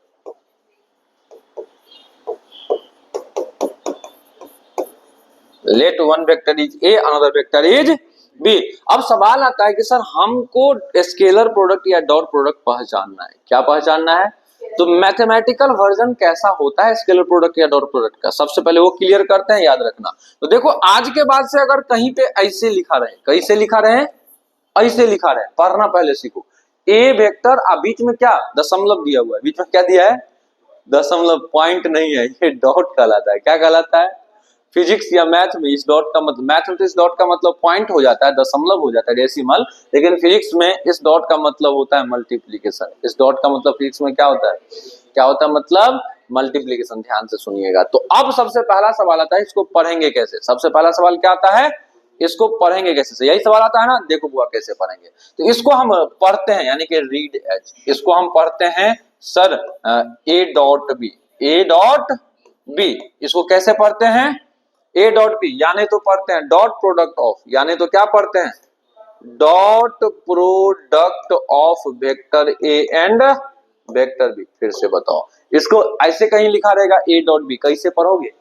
Speaker 1: let one vector is A another vector is B. अब सवाल आता है कि सर हमको स्केलर प्रोडक्ट या डॉट प्रोडक्ट पहचानना है। क्या पहचानना है? तो मैथमेटिकल वर्जन कैसा होता है स्केलर प्रोडक्ट या डॉट प्रोडक्ट का, सबसे पहले वो क्लियर करते हैं, याद रखना। तो देखो आज के बाद से अगर कहीं पे ऐसे लिखा रहे, कैसे लिखा रहे? ऐसे लिखा रहे, पढ़ना पहले सीखो। ए वेक्टर, अब बीच में क्या दशमलव दिया हुआ है, बीच में क्या दिया है? दशमलव। पॉइंट नहीं है, ये डॉट कहलाता है। क्या कहलाता है? फिजिक्स या मैथ में इस डॉट का मतलब, मैथ में तो इस डॉट का मतलब पॉइंट हो जाता है, दशमलव हो जाता है, डेसिमल। लेकिन फिजिक्स में इस डॉट का मतलब होता है मल्टीप्लीकेशन। इस डॉट का मतलब फिजिक्स में क्या होता है? क्या होता है मतलब? मल्टीप्लीकेशन। ध्यान से सुनिएगा। तो अब सबसे पहला सवाल आता है, इसको पढ़ेंगे कैसे? सबसे पहला सवाल क्या आता है? इसको पढ़ेंगे कैसे? यही सवाल आता है ना। देखो बुआ कैसे पढ़ेंगे, तो इसको हम पढ़ते हैं, यानी कि रीड एच। इसको हम पढ़ते हैं sir A dot B, A dot B. इसको कैसे पढ़ते हैं? ए डॉट बी, यानी तो पढ़ते हैं डॉट प्रोडक्ट ऑफ, यानी तो क्या पढ़ते हैं? Dot product of vector A and vector B. फिर से बताओ, इसको ऐसे कहीं लिखा रहेगा ए डॉट बी, कैसे पढ़ोगे?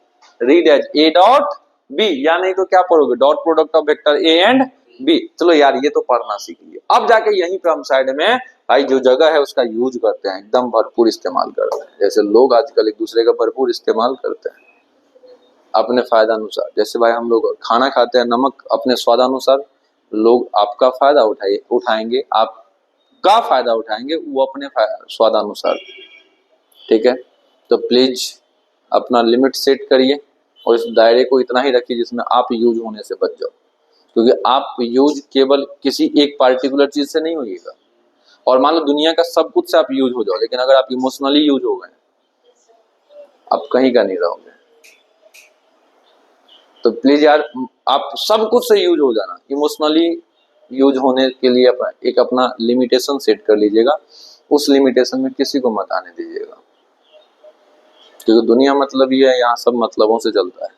Speaker 1: Read as A dot B, या नहीं तो क्या पढ़ोगे? Dot product of vector A and B. चलो यार ये तो पढ़ना सीख लिए। अब जाके यहीं पे हम साइड में भाई जो जगह है उसका यूज करते हैं, एकदम भरपूर इस्तेमाल करते हैं। जैसे लोग आजकल एक दूसरे का भरपूर इस्तेमाल करते हैं अपने फायदा अनुसार। जैसे भाई हम लोग खाना खाते हैं, नमक अपने स्वादानुसार, लोग आपका फायदा उठाएंगे, आपका फायदा उठाएंगे वो अपने स्वादानुसार। ठीक है, तो प्लीज अपना लिमिट सेट करिए और इस दायरे को इतना ही रखिए जिसमें आप यूज होने से बच जाओ, क्योंकि आप यूज केवल किसी एक पार्टिकुलर चीज से नहीं होइएगा। और मान लो दुनिया का सब कुछ से आप यूज हो जाओ, लेकिन अगर आप इमोशनली यूज हो गए आप कहीं का नहीं रहोगे। तो प्लीज यार आप सब कुछ से यूज हो जाना, इमोशनली यूज होने के लिए एक अपना लिमिटेशन सेट कर लीजिएगा। उस लिमिटेशन में किसी को मत आने दीजिएगा। क्योंकि दुनिया मतलब ही है, यहाँ सब मतलबों से चलता है।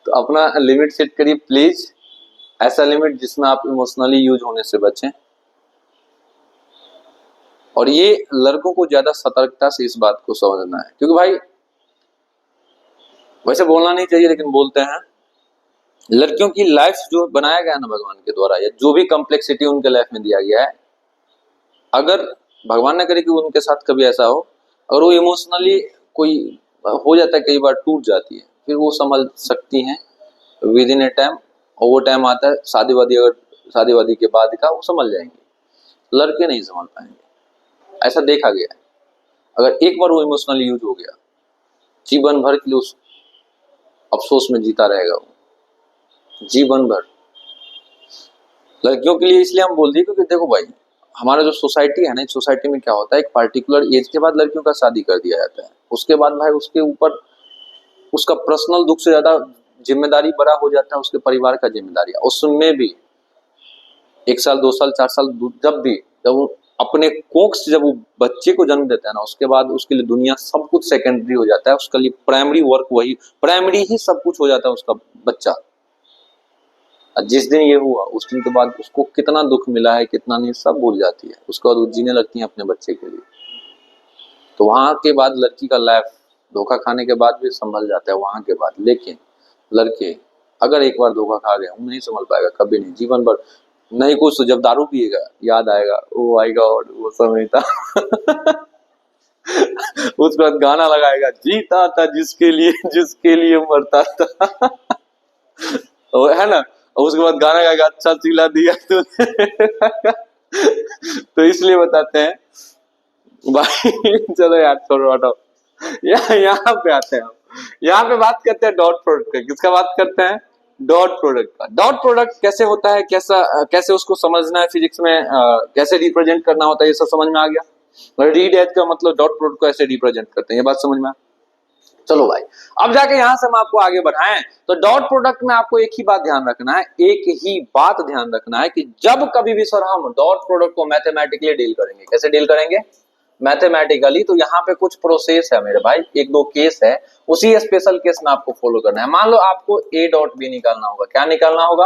Speaker 1: तो अपना लिमिट सेट करिए प्लीज, ऐसा लिमिट जिसमें आप इमोशनली यूज होने से बचें। और ये लड़कों को ज्यादा सतर्कता से इस बात को समझना है, क्योंकि भाई वैसे बोलना नहीं चाहिए लेकिन बोलते हैं, लड़कियों की लाइफ जो बनाया गया है ना भगवान के द्वारा, या जो भी कॉम्प्लेक्सिटी उनके लाइफ में दिया गया है, अगर भगवान न करे कि उनके साथ कभी ऐसा हो और वो इमोशनली कोई हो जाता है, कई बार टूट जाती है, फिर वो संभल सकती हैं विद इन ए टाइम। और वो टाइम आता है शादीवादी, अगर शादीवादी के बाद का वो संभल जाएंगे, लड़के नहीं संभल पाएंगे, ऐसा देखा गया है। अगर एक बार वो इमोशनली यूज हो गया, जीवन भर के लिए उस अफसोस में जीता रहेगा वो, जीवन भर। लड़कियों के लिए इसलिए हम बोल दिए क्योंकि देखो भाई, हमारा जो सोसाइटी है ना, इस सोसाइटी में क्या होता है, एक पार्टिकुलर एज के बाद लड़कियों का शादी कर दिया जाता है, उसके बाद भाई उसके ऊपर उसका पर्सनल दुख से ज्यादा जिम्मेदारी बड़ा हो जाता है, उसके परिवार का जिम्मेदारी। उसमें भी 1 साल 2 साल 4 साल जब वो अपने कोख से जब वो बच्चे को जन्म देता है ना, उसके बाद उसके लिए दुनिया सब कुछ सेकेंडरी हो जाता है, उसके लिए प्राइमरी वर्क वही, प्राइमरी ही सब कुछ हो जाता है उसका बच्चा। जिस दिन ये हुआ उस दिन के बाद उसको कितना दुख मिला है, कितना नहीं, सब भूल जाती है, उसके बाद वो जीने लगती है अपने बच्चे के लिए। तो वहां के बाद लड़की का लाइफ धोखा खाने के बाद भी संभल जाता है वहां के बाद। लेकिन लड़के अगर एक बार धोखा खा गए, वो नहीं संभल पाएगा कभी नहीं, जीवन भर नहीं। कुछ तो जब दारू पिएगा याद आएगा, ओ माय गॉड वो समय था। उसके बाद गाना लगाएगा, जीता था जिसके लिए मरता था। है ना, और उसके बाद गाना गाएगा, अच्छा सिला दिया तूने। तो इसलिए बताते हैं भाई, चलो यार छोड़ो हटाओ, यहाँ पे आते हैं हम, यहाँ पे बात करते हैं डॉट प्रोडक्ट का। किसका बात करते हैं? डॉट प्रोडक्ट का। डॉट प्रोडक्ट कैसे होता है, कैसे उसको समझना है, फिजिक्स में कैसे रिप्रेजेंट करना होता है, ये सब समझ में आ गया। रीड एच का मतलब डॉट प्रोडक्ट को ऐसे रिप्रेजेंट करते हैं, ये बात समझ में आ। चलो भाई, अब जाके यहां से हम आपको आगे बढ़ाएं तो डॉट प्रोडक्ट में आपको एक ही बात ध्यान रखना है, एक ही बात ध्यान रखना है कि जब कभी भी सर हम डॉट प्रोडक्ट को मैथमेटिकली डील करेंगे, कैसे डील करेंगे? मैथमेटिकली। तो यहाँ पे कुछ प्रोसेस है मेरे भाई, 1-2 केस है, उसी स्पेशल केस में आपको फॉलो करना है। मान लो आपको ए डॉट बी निकालना होगा, क्या निकालना होगा?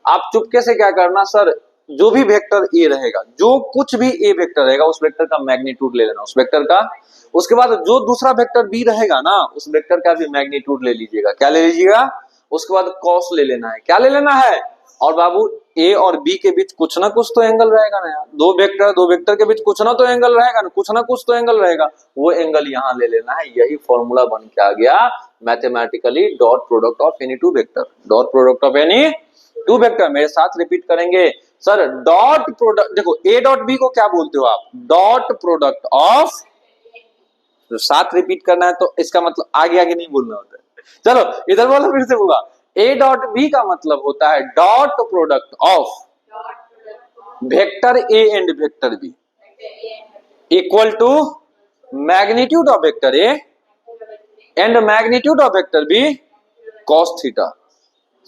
Speaker 1: आप चुपके से क्या करना सर, जो भी वेक्टर ए रहेगा, जो कुछ भी ए वेक्टर रहेगा, उस वेक्टर का मैग्नीट्यूड ले लेना, उस वेक्टर का। उसके बाद जो दूसरा वेक्टर बी रहेगा ना, उस वेक्टर का भी मैग्नीट्यूड ले लीजिएगा। क्या ले लीजिएगा? उसके बाद कॉस ले लेना है। क्या ले लेना है? और बाबू ए और बी के बीच कुछ ना कुछ तो एंगल रहेगा ना यार, दो वेक्टर के बीच कुछ ना तो एंगल रहेगा ना, कुछ ना कुछ तो एंगल रहेगा, वो एंगल यहाँ ले लेना है। यही फॉर्मूला बन के आ गया mathematically dot product of any two vector. Dot product of any two vector, मेरे साथ रिपीट करेंगे सर। डॉट प्रोडक्ट, देखो ए डॉट बी को क्या बोलते हो आप? डॉट प्रोडक्ट ऑफ, साथ रिपीट करना है तो इसका मतलब आगे आगे नहीं बोलना होता है। चलो इधर बोलो, फिर से बोला। ए डॉट बी का मतलब होता है dot product of vector A and vector B equal to magnitude of vector A and magnitude of vector B cos theta.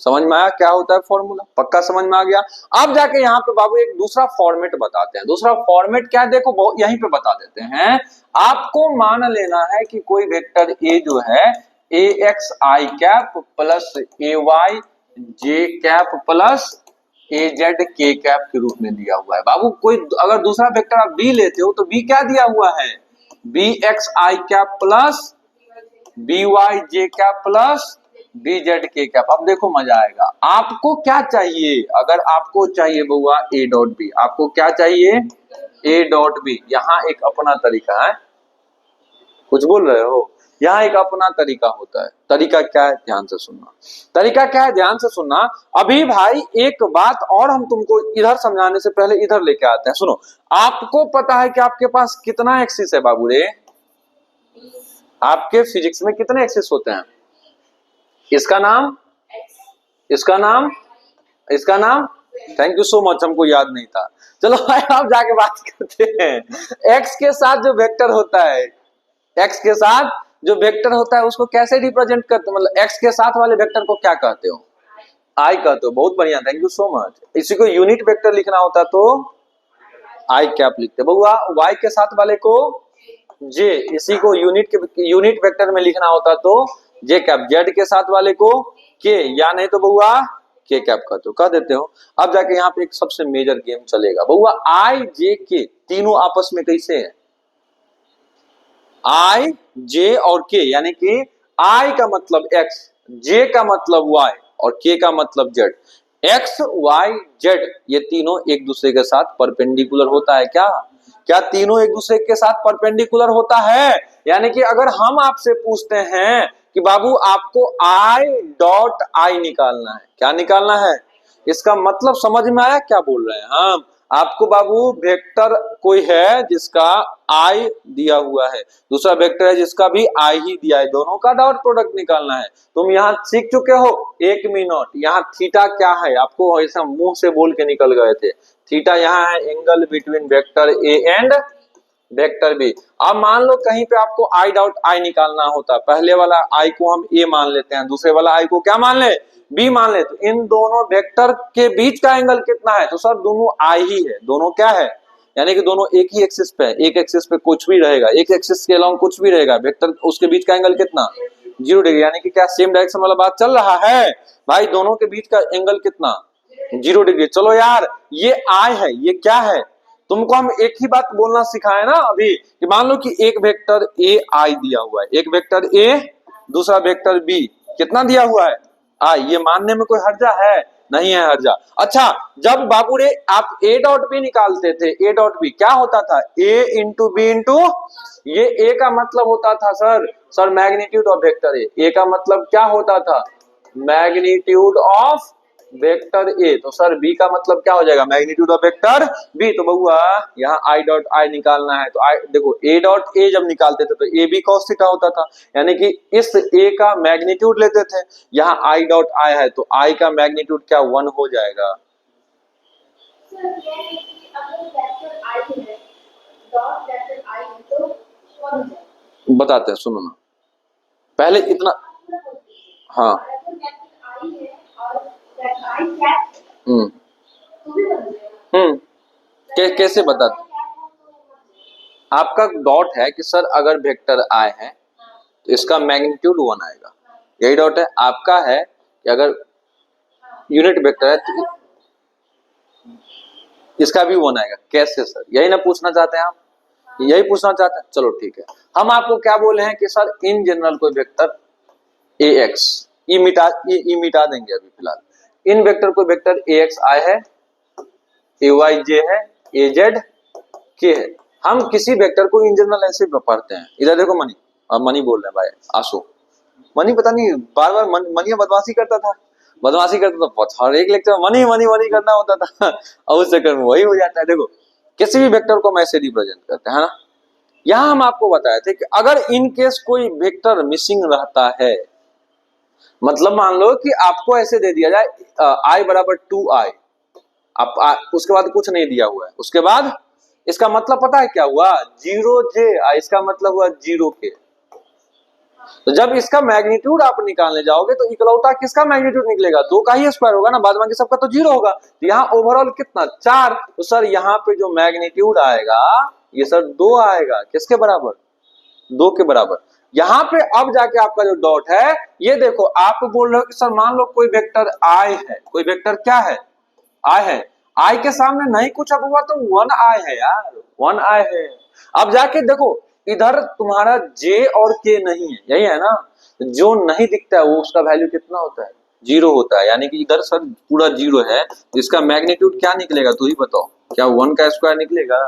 Speaker 1: समझ में आया क्या होता है फॉर्मूला? पक्का समझ में आ गया। अब जाके यहाँ पे बाबू एक दूसरा फॉर्मेट बताते हैं। दूसरा फॉर्मेट क्या है, देखो यहीं पे बता देते हैं। आपको मान लेना है कि कोई वेक्टर ए जो है A x I cap plus A Y J cap plus A Z के कैप के रूप में दिया हुआ है। बाबू कोई अगर दूसरा वेक्टर आप बी लेते हो तो बी क्या दिया हुआ है? बी एक्स आई कैप प्लस बी वाई जे कैप प्लस बी जेड के कैप। अब देखो मजा आएगा। आपको क्या चाहिए? अगर आपको चाहिए बउआ ए डॉट बी, आपको क्या चाहिए? A dot B. यहाँ एक अपना तरीका है, कुछ बोल रहे हो? यहाँ एक अपना तरीका होता है। तरीका क्या है? ध्यान से सुनना। तरीका क्या है? ध्यान से सुनना। अभी भाई एक बात और हम तुमको इधर समझाने से पहले इधर लेके आते हैं। सुनो, आपको पता है कि आपके पास कितना एक्सिस है बाबू रे? आपके फिजिक्स में कितने एक्सिस होते हैं? इसका नाम, इसका नाम, इसका नाम। थैंक यू सो मच, हमको याद नहीं था। चलो भाई आप जाके बात करते हैं। एक्स के साथ जो वेक्टर होता है, एक्स के साथ जो वेक्टर होता है उसको कैसे रिप्रेजेंट करते हो? मतलब एक्स के साथ वाले वेक्टर को क्या कहते हो? आई कहते हो। बहुत बढ़िया, थैंक यू सो मच। इसी को यूनिट वेक्टर लिखना होता तो आई कैप लिखते हैं बउआ। वाई के साथ वाले को जे, इसी को यूनिट वेक्टर में लिखना होता तो जे कैप, जेड के साथ वाले को के, या नहीं तो बउआ के कैप का तो कह देते हो। अब जाके यहाँ पे एक सबसे मेजर गेम चलेगा बउआ। आई जे के तीनों आपस में कैसे है? आई जे और के, यानी कि आई का मतलब एक्स, जे का मतलब वाई और के का मतलब जेड। एक्स वाई जेड ये तीनों एक दूसरे के साथ परपेंडिकुलर होता है क्या? क्या तीनों एक दूसरे के साथ परपेंडिकुलर होता है? यानी कि अगर हम आपसे पूछते हैं कि बाबू आपको आई डॉट आई निकालना है, क्या निकालना है? इसका मतलब समझ में आया क्या बोल रहे हैं हम? आपको बाबू वेक्टर कोई है जिसका आई दिया हुआ है, दूसरा वेक्टर है जिसका भी आई ही दिया है, दोनों का डॉट प्रोडक्ट निकालना है। तुम यहाँ सीख चुके हो 1 मिनट। यहाँ थीटा क्या है आपको ऐसा मुंह से बोल के निकल गए थे। थीटा यहाँ है angle between vector A and vector B. अब मान लो कहीं पे आपको आई डॉट आई निकालना होता, पहले वाला आई को हम ए मान लेते हैं, दूसरे वाला आई को क्या मान ले? बी मान ले। तो इन दोनों वेक्टर के बीच का एंगल कितना है? तो सर दोनों आई ही है, दोनों क्या है? यानी कि दोनों एक ही एक्सिस पे है, एक एक्सिस पे कुछ भी रहेगा, एक एक्सिस के अलोंग कुछ भी रहेगा, वेक्टर उसके बीच का एंगल कितना? 0 डिग्री। यानी कि क्या सेम डायरेक्शन वाला बात चल रहा है भाई? दोनों के बीच का एंगल कितना? 0 डिग्री। चलो यार ये आई है, ये क्या है? तुमको हम एक ही बात बोलना सिखाए ना अभी कि मान लो कि एक वेक्टर ए आई दिया हुआ है, एक वेक्टर ए, दूसरा वेक्टर बी, कितना दिया हुआ है? आई। ये मानने में कोई हर्जा है? नहीं है हर्जा। अच्छा, जब बाबू रे आप ए डॉट बी निकालते थे, ए डॉट बी क्या होता था? ए इंटू बी इंटू, ये ए का मतलब होता था sir magnitude of vector A. A का मतलब क्या होता था? Magnitude of vector A. तो सर बी का मतलब क्या हो जाएगा? Magnitude of vector B. तो बउआ यहाँ आई डॉट आई निकालना है तो आई देखो ए डॉट ए जब निकालते थे तो ए बी कॉस थीटा होता था, यानी कि इस ए का मैग्नीट्यूड लेते थे। यहाँ आई डॉट आई है तो आई का मैग्नीट्यूड क्या 1 हो जाएगा? बताते हैं सुनो ना, पहले इतना, हाँ कैसे बताते? आपका डॉट है कि सर अगर वेक्टर आई है तो इसका मैग्नीट्यूड 1 आएगा, यही डॉट है। आपका है कि अगर यूनिट वेक्टर है तो इसका भी 1 आएगा। कैसे सर? यही ना पूछना चाहते हैं आप? यही पूछना चाहते हैं? चलो ठीक है, हम आपको क्या बोले हैं कि सर इन जनरल कोई वेक्टर ए एक्स, ई मिटा देंगे अभी फिलहाल। इन वेक्टर को वेक्टर ए एक्स आई है, ए वाई जे है, ए जेड के है। हम किसी वेक्टर को इन जनरल ऐसे पढ़ते हैं। इधर देखो मनी, अब मनी बोल रहे हैं भाई, आंसू मनी पता नहीं बार बार मनी बदमाशी करता था हर एक लेक्चर मनी मनी मनी करना होता था और उस चक्कर में वही हो जाता है। देखो किसी भी वेक्टर को हम ऐसे रिप्रेजेंट करते हैं ना। यहाँ हम आपको बताए थे कि अगर इन केस कोई वेक्टर मिसिंग रहता है, मतलब मान लो कि आपको ऐसे दे दिया जाए आई बराबर 2i, आप उसके बाद कुछ नहीं दिया हुआ है, उसके बाद इसका मतलब पता है क्या हुआ? 0j, इसका मतलब हुआ 0k। तो जब इसका मैग्नीट्यूड आप निकालने जाओगे तो इकलौता किसका मैग्नीट्यूड निकलेगा? 2 का ही स्क्वायर होगा ना, बाद बाकी सबका तो 0 होगा। तो यहाँ ओवरऑल कितना? 4। तो सर यहाँ पे जो मैग्नीट्यूड आएगा ये सर 2 आएगा, किसके बराबर? 2 के बराबर। यहाँ पे अब जाके आपका जो डॉट है, ये देखो आप बोल रहे हो कि सर मान लो कोई वेक्टर आई है, कोई वेक्टर क्या है? आई है। आई के सामने नहीं कुछ अब हुआ तो 1 आई है यार, 1 आई है। अब जाके देखो इधर तुम्हारा जे और के नहीं है, यही है ना? जो नहीं दिखता है वो उसका वैल्यू कितना होता है? 0 होता है। यानी कि इधर सर पूरा 0 है, इसका मैग्नीट्यूड क्या निकलेगा? तू ही बताओ, क्या 1 का स्क्वायर निकलेगा?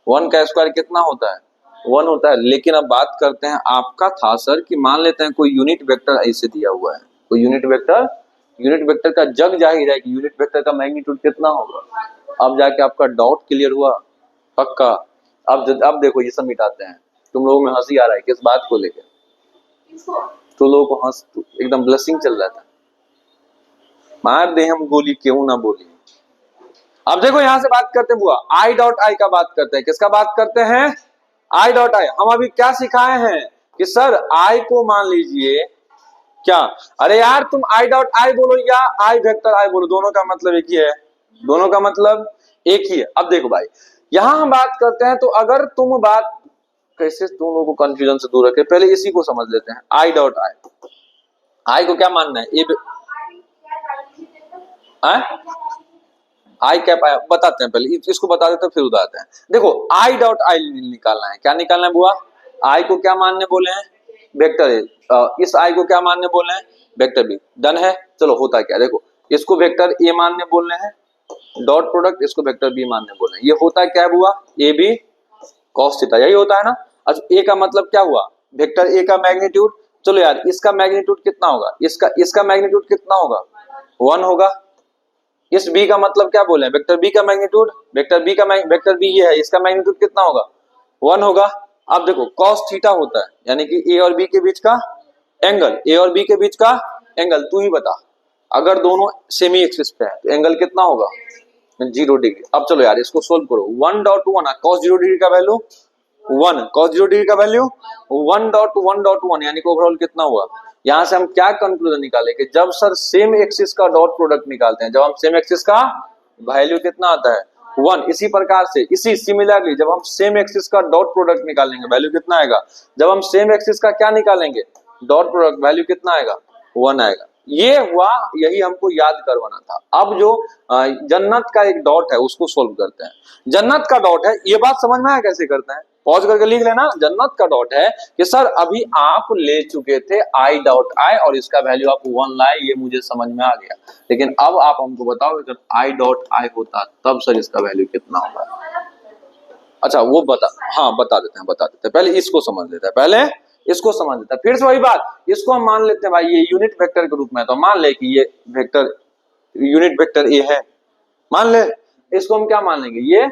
Speaker 1: 1 का स्क्वायर कितना होता है? 1 होता है। लेकिन अब बात करते हैं, आपका था सर कि मान लेते हैं कोई यूनिट वेक्टर ऐसे दिया हुआ है, कोई यूनिट वेक्टर का जग जाहिर है कि यूनिट वेक्टर का मैग्नीट्यूड कितना होगा। अब जाके आपका डाउट क्लियर हुआ पक्का। अब देखो ये सब मिटाते हैं। तुम लोगों में हंसी आ रहा है किस बात को लेकर? तो लोगों को हंस एकदम ब्लशिंग चल रहा था, मार दे हम गोली क्यों ना बोली। अब देखो यहां से बात करते हैं बुआ, आई डॉट आई का बात करते हैं। किसका बात करते हैं? I dot I. हम अभी क्या सिखाए हैं कि सर आई को मान लीजिए क्या, अरे यार तुम आई डॉट आई बोलो या आई वेक्टर आई बोलो, दोनों का मतलब एक ही है, दोनों का मतलब एक ही है। अब देखो भाई यहां हम बात करते हैं, तो अगर तुम बात कैसे तुम लोगों को कंफ्यूजन से दूर रखे, पहले इसी को समझ लेते हैं। आई डॉट आई, आई को क्या मानना है, ये आई कैप आई बताते हैं, पहले इसको बता देते हैं फिर उतारते हैं। देखो आई डॉट आई निकालना है, क्या निकालना है बुआ, आई को क्या मानने बोले हैं, वेक्टर ए, इस आई को क्या मानने बोले हैं, वेक्टर बी। डन है। चलो होता क्या, देखो इसको वेक्टर ए मानने बोलने हैं, डॉट प्रोडक्ट इसको वेक्टर बी मानने बोलने हैं। ये होता क्या है बुआ, ए बी कॉस थीटा, यही होता है ना। अच्छा ए का मतलब क्या हुआ, वेक्टर ए का मैग्नीट्यूड। चलो यार इसका मैग्नीट्यूड कितना होगा, इसका मैग्नीट्यूड कितना होगा, 1 होगा। इस बी का मतलब क्या बोले, वेक्टर बी का मैग्नीट्यूड, वेक्टर बी ये है, इसका मैग्नीट्यूड कितना होगा, 1 होगा। अब देखो कॉस थीटा होता है यानी कि ए और बी के बीच का एंगल, ए और बी के बीच का एंगल, तू ही बता। अगर दोनों सेमी एक्सिस पे है तो एंगल कितना होगा, 0 डिग्री। अब चलो यार इसको सोल्व करो, 1.1 cos 0 डिग्री का वैल्यू 1, cos 0 डिग्री का वैल्यू 1.1.1 यानी कि ओवरऑल कितना हुआ। यहां से हम क्या कंक्लूजन निकाले कि जब सर सेम एक्सिस का डॉट प्रोडक्ट निकालते हैं, जब हम सेम एक्सिस का वैल्यू कितना आता है 1, इसी प्रकार से इसी सिमिलरली जब हम सेम एक्सिस का डॉट प्रोडक्ट निकालेंगे वैल्यू कितना आएगा, जब हम सेम एक्सिस का क्या निकालेंगे डॉट प्रोडक्ट वैल्यू कितना आएगा, 1 आएगा। ये हुआ, यही हमको याद करवाना था। अब जो जन्नत का एक डॉट है उसको सोल्व करते हैं। जन्नत का डॉट है, ये बात समझ में आया कैसे करते हैं, पॉज करके लिख लेना। जन्नत का डॉट है कि सर अभी आप ले चुके थे आई डॉट आई और इसका वैल्यू आप 1 लाए, ये मुझे समझ में आ गया, लेकिन अब आप हमको बताओ अगर आई डॉट आई होता तब सर इसका वैल्यू कितना होगा। अच्छा वो बता देते हैं, पहले इसको समझ लेते हैं, पहले इसको समझ लेते हैं, फिर से वही बात, इसको हम मान लेते हैं भाई ये यूनिट वेक्टर के रूप में, तो मान ले कि ये वेक्टर यूनिट वेक्टर ए है, मान ले इसको हम क्या मान लेंगे, ये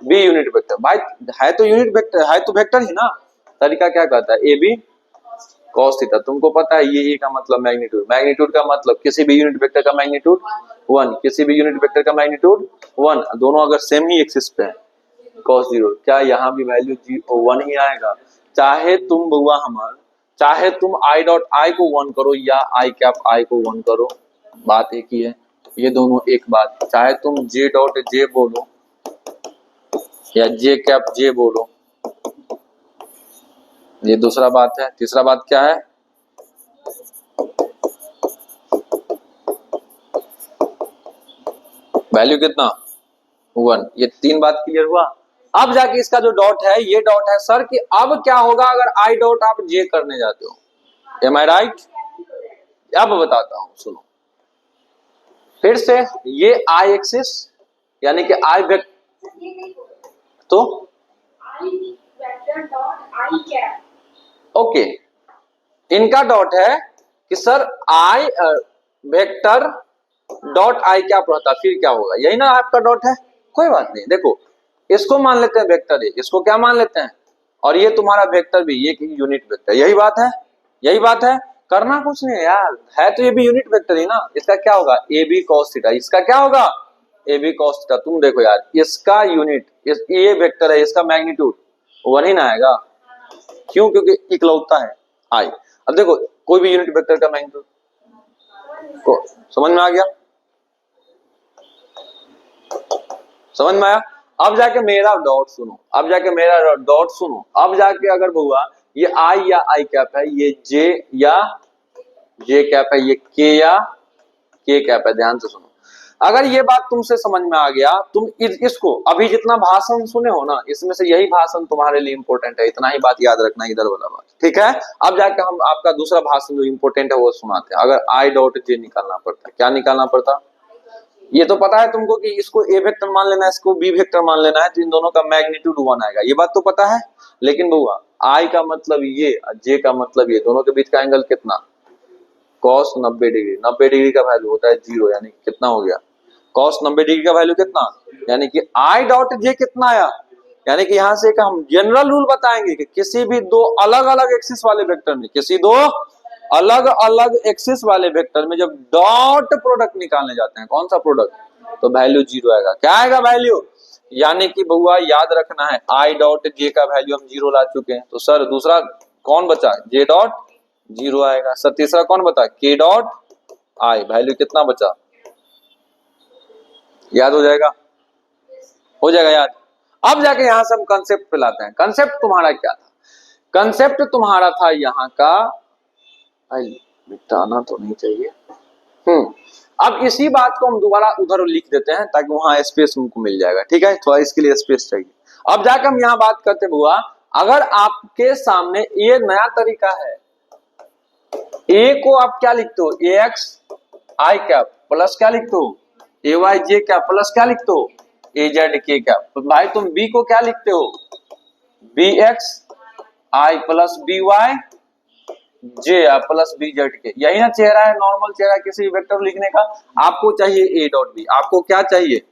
Speaker 1: बी यूनिट वेक्टर। भाई है तो यूनिट वेक्टर, है तो वेक्टर ही ना। तरीका क्या कहता है, ए बी कॉस थीटा, तुमको पता है ये ए का मतलब मैग्नीट्यूड, मैग्नीट्यूड का मतलब किसी भी यूनिट वेक्टर का मैग्नीट्यूड 1, किसी भी यूनिट वेक्टर का मैग्नीट्यूड 1, दोनों अगर सेम ही एक्सिस पे है cos 0, क्या यहाँ भी वैल्यू 1 ही आएगा। चाहे तुम बुआ हमार, चाहे तुम आई डॉट आई को 1 करो या आई कैप आई को 1 करो, बात एक ही है, ये दोनों एक बात। चाहे तुम जे डॉट जे बोलो या जे कैप जे बोलो, ये दूसरा बात है। तीसरा बात क्या है, वैल्यू कितना 1, ये 3 बात क्लियर हुआ। अब जाके इसका जो डॉट है, ये डॉट है सर कि अब क्या होगा अगर आई डॉट आप जे करने जाते हो, एम आई राइट। अब बताता हूं सुनो फिर से, ये आई एक्सिस यानी कि आई वेक्टर, तो ओके इनका डॉट है कि sir I vector dot I क्या रहता, फिर क्या होगा, यही ना आपका डॉट है। कोई बात नहीं, देखो इसको मान लेते हैं वेक्टर ए, इसको क्या मान लेते हैं, और ये तुम्हारा वेक्टर भी, ये यूनिट वेक्टर, यही बात है, यही बात है। करना कुछ नहीं है यार, है तो ये भी यूनिट वेक्टर ही ना। इसका क्या होगा, ए बी कॉस थीटा, इसका क्या होगा ए बी कॉस थीटा। तुम देखो यार इसका यूनिट, ये वेक्टर है, इसका मैग्नीट्यूड 1 ही ना आएगा, क्यों, क्योंकि इकलौता है आई। अब देखो कोई भी यूनिट वेक्टर का मैग्नीट्यूड को समझ में आ गया, समझ में आया। अब जाके मेरा डॉट सुनो, अब जाके मेरा डॉट सुनो, अब जाके अगर हुआ ये आई या आई कैप है, ये जे या जे कैप है, ये के या के कैप है, ध्यान से सुनो। अगर ये बात तुमसे समझ में आ गया, तुम इसको अभी जितना भाषण सुने हो ना, इसमें से यही भाषण तुम्हारे लिए इंपॉर्टेंट है, इतना ही बात याद रखना, इधर वाला बात, ठीक है। अब जाके हम आपका दूसरा भाषण जो इंपॉर्टेंट है वो सुनाते हैं। अगर आई डॉट जे निकालना पड़ता, क्या निकालना पड़ता, ये तो पता है तुमको कि इसको ए वेक्टर मान लेना है, इसको बी वेक्टर मान लेना है, तो इन दोनों का मैग्नीट्यूड 1 आएगा, ये बात तो पता है। लेकिन बुआ आई का मतलब ये, जे का मतलब ये, दोनों के बीच का एंगल कितना, cos 90 डिग्री, 90 डिग्री का वैल्यू होता है 0, यानी कितना हो गया cos 90 डिग्री का वैल्यू कितना, यानी कि आई डॉट जे कितना आया, यानी कि यहां से एक हम जनरल रूल बताएंगे कि किसी भी दो अलग अलग एक्सिस वाले वेक्टर में, किसी दो अलग अलग एक्सिस वाले वेक्टर में जब डॉट प्रोडक्ट निकालने जाते हैं, कौन सा प्रोडक्ट, तो वैल्यू 0 आएगा। क्या आएगा वैल्यू, यानी कि बहुआ याद रखना है आई डॉट जे का वैल्यू हम 0 ला चुके हैं, तो सर दूसरा कौन बचा, जे डॉट 0 आएगा। सर तीसरा कौन बता, के डॉट आई, वैल्यू कितना बचा, याद हो जाएगा, हो जाएगा याद। अब जाके यहां से हम कंसेप्ट पे लाते हैं। कंसेप्ट तुम्हारा क्या था? कंसेप्ट तुम्हारा था यहाँ का, मिटाना तो नहीं चाहिए। अब इसी बात को हम दोबारा उधर लिख देते हैं ताकि वहां स्पेस हमको मिल जाएगा, ठीक है? थोड़ा इसके लिए स्पेस चाहिए। अब जाकर हम यहाँ बात करते हुआ, अगर आपके सामने ये नया तरीका है, ए को आप क्या लिखते हो? ए एक्स आई कैप प्लस क्या लिखते हो? ए वाई जे कैप प्लस क्या लिखते हो? ए जेड के कैप। तो भाई तुम बी को क्या लिखते हो? बी एक्स आई प्लस बी वाई जे प्लस बी जेड के। यही ना चेहरा है, नॉर्मल चेहरा किसी वेक्टर लिखने का। आपको चाहिए ए डॉट बी, आपको क्या चाहिए?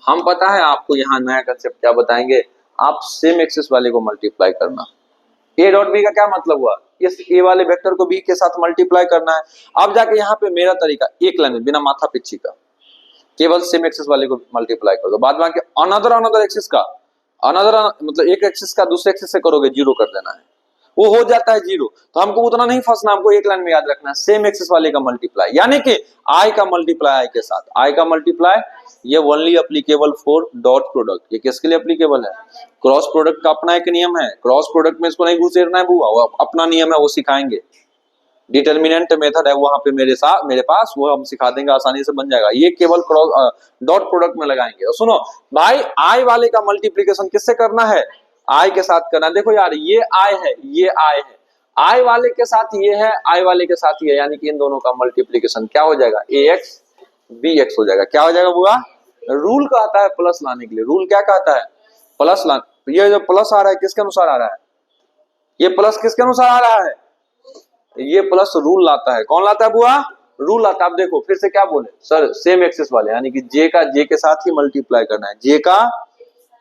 Speaker 1: हम पता है आपको यहाँ नया कंसेप्ट क्या बताएंगे, आप सेम एक्सिस वाले को मल्टीप्लाई करना। ए डॉट बी का क्या मतलब हुआ? इस ए वाले वेक्टर को बी के साथ मल्टीप्लाई करना है। अब जाके यहाँ पे मेरा तरीका एक लाइन में बिना माथा पिच्छी का, केवल सेम एक्सिस वाले को मल्टीप्लाई कर दो। बाद में अनदर एक्सिस का, अनदर मतलब एक एक्सिस का दूसरे एक्सिस से करोगे, जीरो कर देना है, वो हो जाता है जीरो। तो हमको उतना नहीं फंसना, हमको एक लाइन में याद रखना है, सेम एक्सिस वाले का मल्टीप्लाई, यानी कि आई का मल्टीप्लाई आई के साथ। आई का मल्टीप्लाई ये only applicable for dot product. ये किसके लिए एप्लीकेबल है? क्रॉस प्रोडक्ट का अपना एक नियम है। क्रॉस प्रोडक्ट में इसको नहीं घुसेरना है बुआ, वो अपना नियम है, वो सिखाएंगे। डिटर्मिनेंट मेथड है वहां पे मेरे पास, वो हम सिखा देंगे, आसानी से बन जाएगा। ये केवल डॉट प्रोडक्ट में लगाएंगे। और सुनो भाई, आई वाले का मल्टीप्लीकेशन किससे करना है? आई के साथ करना। देखो यार, ये आई है, ये आई है, आई वाले के साथ ये है, आई वाले के साथ ये है, यानी कि इन दोनों का मल्टीप्लीकेशन क्या हो जाएगा? ए एक्स बी एक्स हो जाएगा। क्या हो जाएगा बुआ? रूल कहता है प्लस लाने के लिए। रूल क्या कहता है? प्लस ला। ये जो प्लस आ रहा है किसके अनुसार आ रहा है? ये प्लस किसके अनुसार आ रहा है? ये प्लस रूल लाता है। कौन लाता है बुआ? रूल आता है। अब देखो फिर से क्या बोले सर, सेम एक्सिस वाले, यानी कि जे का जे के साथ ही मल्टीप्लाई करना है। जे का